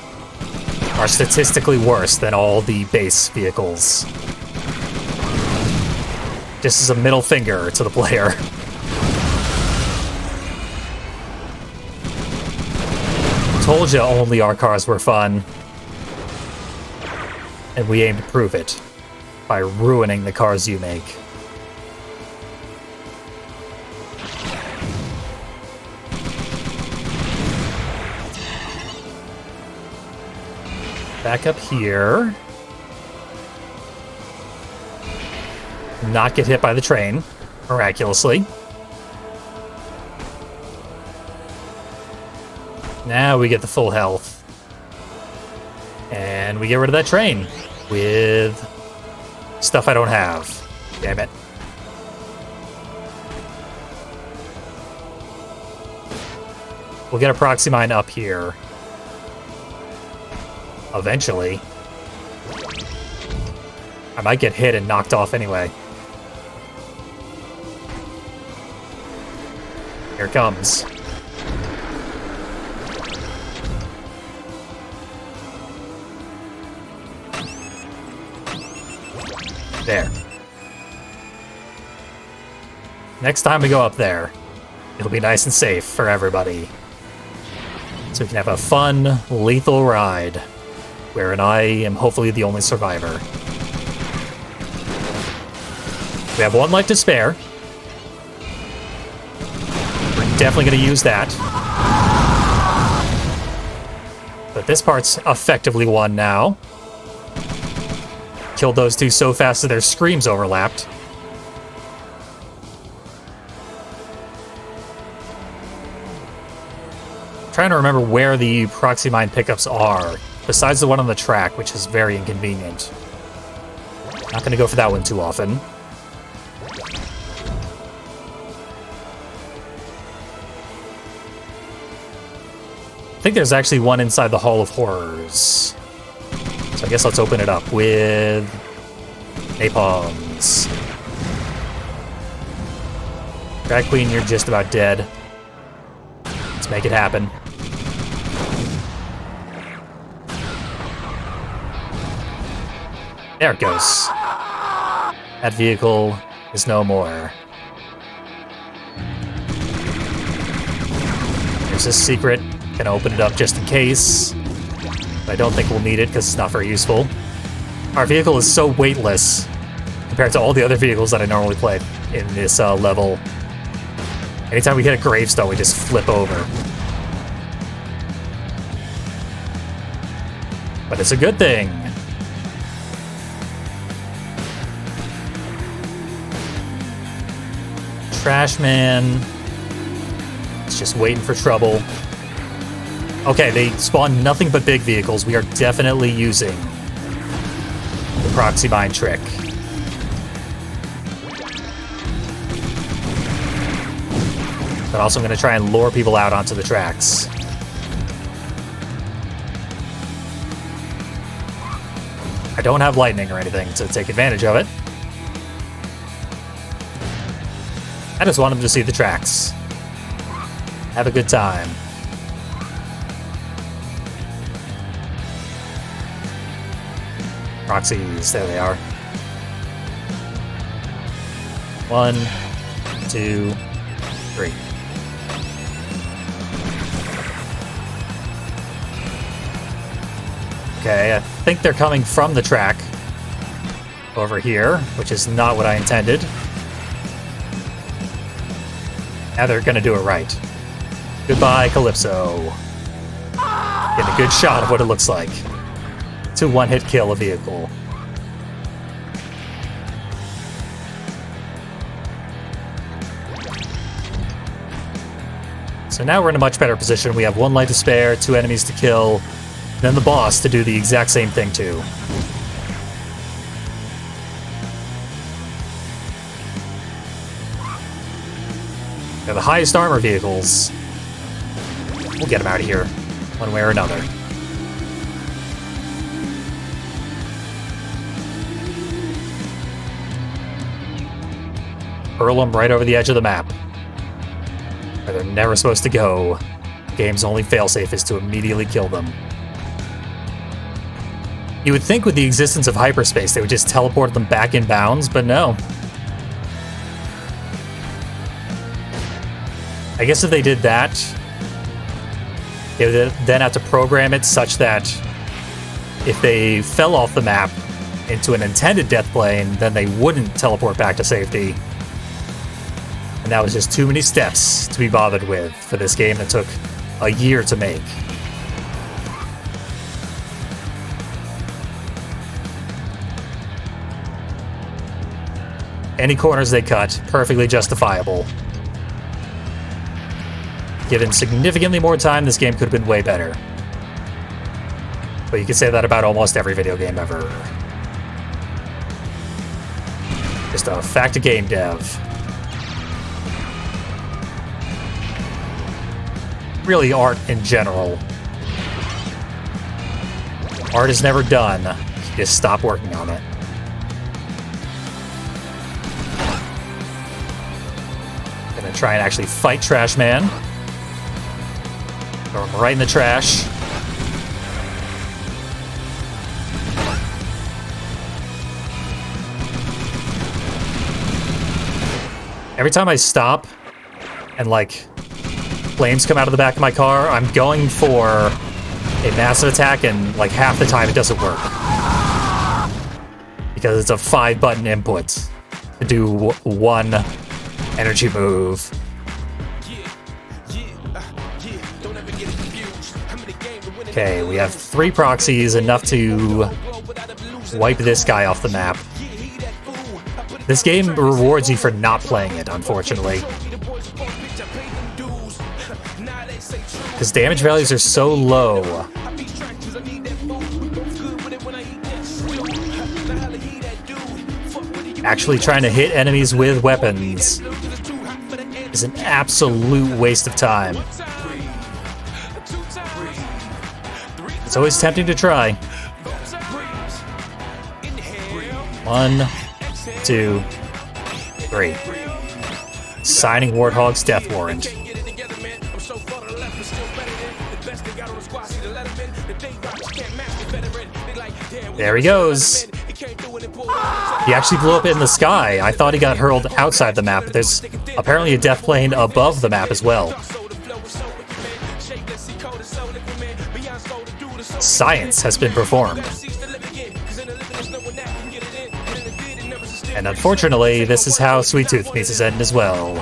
are statistically worse than all the base vehicles. Just as a middle finger to the player. Told you only our cars were fun. And we aim to prove it by ruining the cars you make. Back up here. Not get hit by the train, miraculously. Now we get the full health. And we get rid of that train with stuff I don't have. Damn it. We'll get a proxy mine up here. Eventually. I might get hit and knocked off anyway. Here it comes. There. Next time we go up there, it'll be nice and safe for everybody. So we can have a fun, lethal ride, wherein I am hopefully the only survivor. We have one life to spare. We're definitely going to use that. But this part's effectively won now. Killed those two so fast that their screams overlapped. Trying to remember where the proxy mine pickups are, besides the one on the track, which is very inconvenient. Not going to go for that one too often. I think there's actually one inside the Hall of Horrors. So I guess let's open it up with napalms. Drag Queen, you're just about dead. Let's make it happen. There it goes. That vehicle is no more. There's this secret. Gonna open it up just in case. But I don't think we'll need it because it's not very useful. Our vehicle is so weightless compared to all the other vehicles that I normally play in this level. Anytime we hit a gravestone, we just flip over. But it's a good thing. Trash man. It's just waiting for trouble. Okay, they spawn nothing but big vehicles. We are definitely using the proxy mine trick. But also I'm going to try and lure people out onto the tracks. I don't have lightning or anything to take advantage of it. I just want them to see the tracks. Have a good time. Proxies, there they are. 1, 2, 3. Okay, I think they're coming from the track over here, which is not what I intended. Now they're gonna do it right. Goodbye, Calypso. Get a good shot of what it looks like to one-hit kill a vehicle. So now we're in a much better position. We have 1 life to spare, 2 enemies to kill, then the boss to do the exact same thing too. They're the highest armor vehicles. We'll get them out of here, one way or another. Hurl them right over the edge of the map, where they're never supposed to go. The game's only failsafe is to immediately kill them. You would think with the existence of hyperspace, they would just teleport them back in bounds, but no. I guess if they did that, they would then have to program it such that if they fell off the map into an intended death plane, then they wouldn't teleport back to safety. And that was just too many steps to be bothered with for this game that took a year to make. Any corners they cut, perfectly justifiable. Given significantly more time, this game could have been way better. But you can say that about almost every video game ever. Just a fact of game dev. Really, art in general. Art is never done. You just stop working on it. Gonna try and actually fight Trash Man. Throw him right in the trash. Every time I stop and like flames come out of the back of my car, I'm going for a massive attack, and like half the time it doesn't work. Because it's a 5-button input to do one energy move. Okay, we have 3 proxies, enough to wipe this guy off the map. This game rewards you for not playing it, unfortunately. Because damage values are so low. Actually trying to hit enemies with weapons is an absolute waste of time. It's always tempting to try. 1, 2, 3. Signing Warthog's death warrant. There he goes. He actually blew up in the sky. I thought he got hurled outside the map, but there's apparently a death plane above the map as well. Science has been performed. And unfortunately, this is how Sweet Tooth meets his end as well.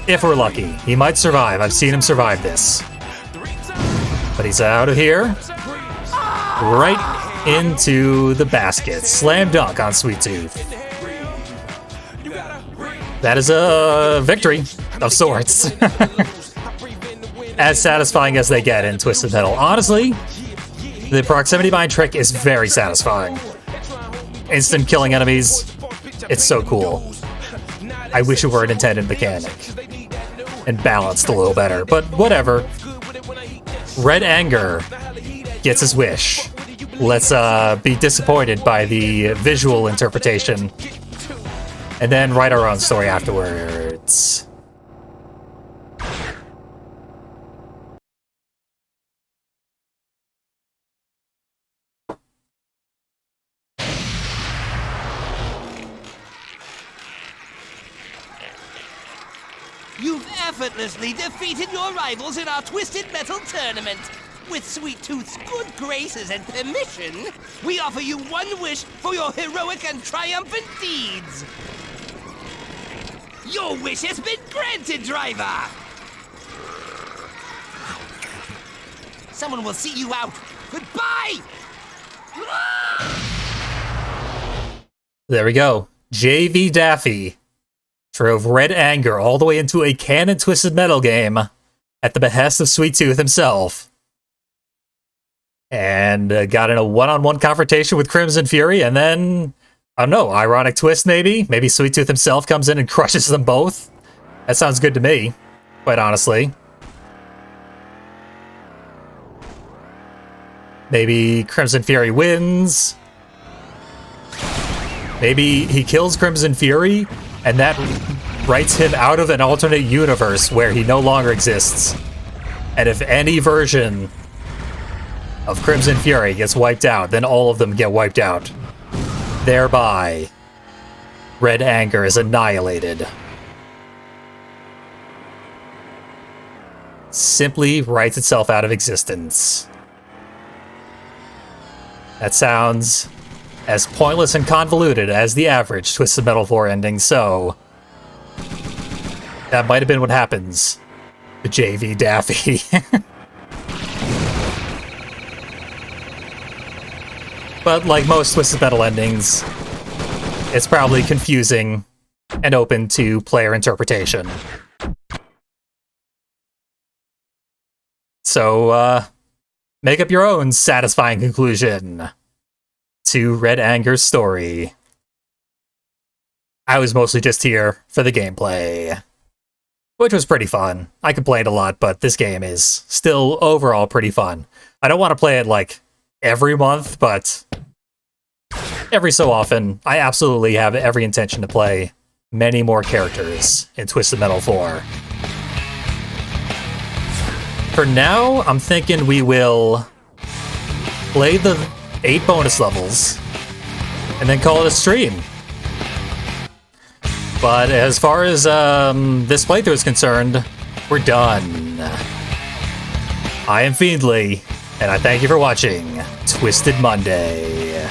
If we're lucky. He might survive. I've seen him survive this. But he's out of here. Right into the basket. Slam dunk on Sweet Tooth. That is a victory of sorts. As satisfying as they get in Twisted Metal. Honestly, the proximity mine trick is very satisfying. Instant killing enemies. It's so cool. I wish it were an intended mechanic. And balanced a little better, but whatever. Red Anger gets his wish. Let's be disappointed by the visual interpretation. And then write our own story afterwards. You've effortlessly defeated your rivals in our Twisted Metal tournament. With Sweet Tooth's good graces and permission, we offer you one wish for your heroic and triumphant deeds. Your wish has been granted, driver! Someone will see you out. Goodbye! There we go. JayVee Daffe drove Red Anger all the way into a canon Twisted Metal game at the behest of Sweet Tooth himself. And got in a one-on-one confrontation with Crimson Fury, and then, I don't know, ironic twist maybe? Maybe Sweet Tooth himself comes in and crushes them both? That sounds good to me, quite honestly. Maybe Crimson Fury wins. Maybe he kills Crimson Fury, and that writes him out of an alternate universe where he no longer exists. And if any version of Crimson Fury gets wiped out, then all of them get wiped out. Thereby, Red Anger is annihilated. Simply writes itself out of existence. That sounds as pointless and convoluted as the average Twisted Metal 4 ending, so that might have been what happens to JayVee Daffe. But like most Twisted Metal endings, it's probably confusing and open to player interpretation. So, make up your own satisfying conclusion to Red Anger's story. I was mostly just here for the gameplay, which was pretty fun. I complained a lot, but this game is still overall pretty fun. I don't want to play it like every month, but every so often, I absolutely have every intention to play many more characters in Twisted Metal 4. For now, I'm thinking we will play the 8 bonus levels and then call it a stream. But as far as this playthrough is concerned, we're done. I am Fiendly, and I thank you for watching Twisted Monday.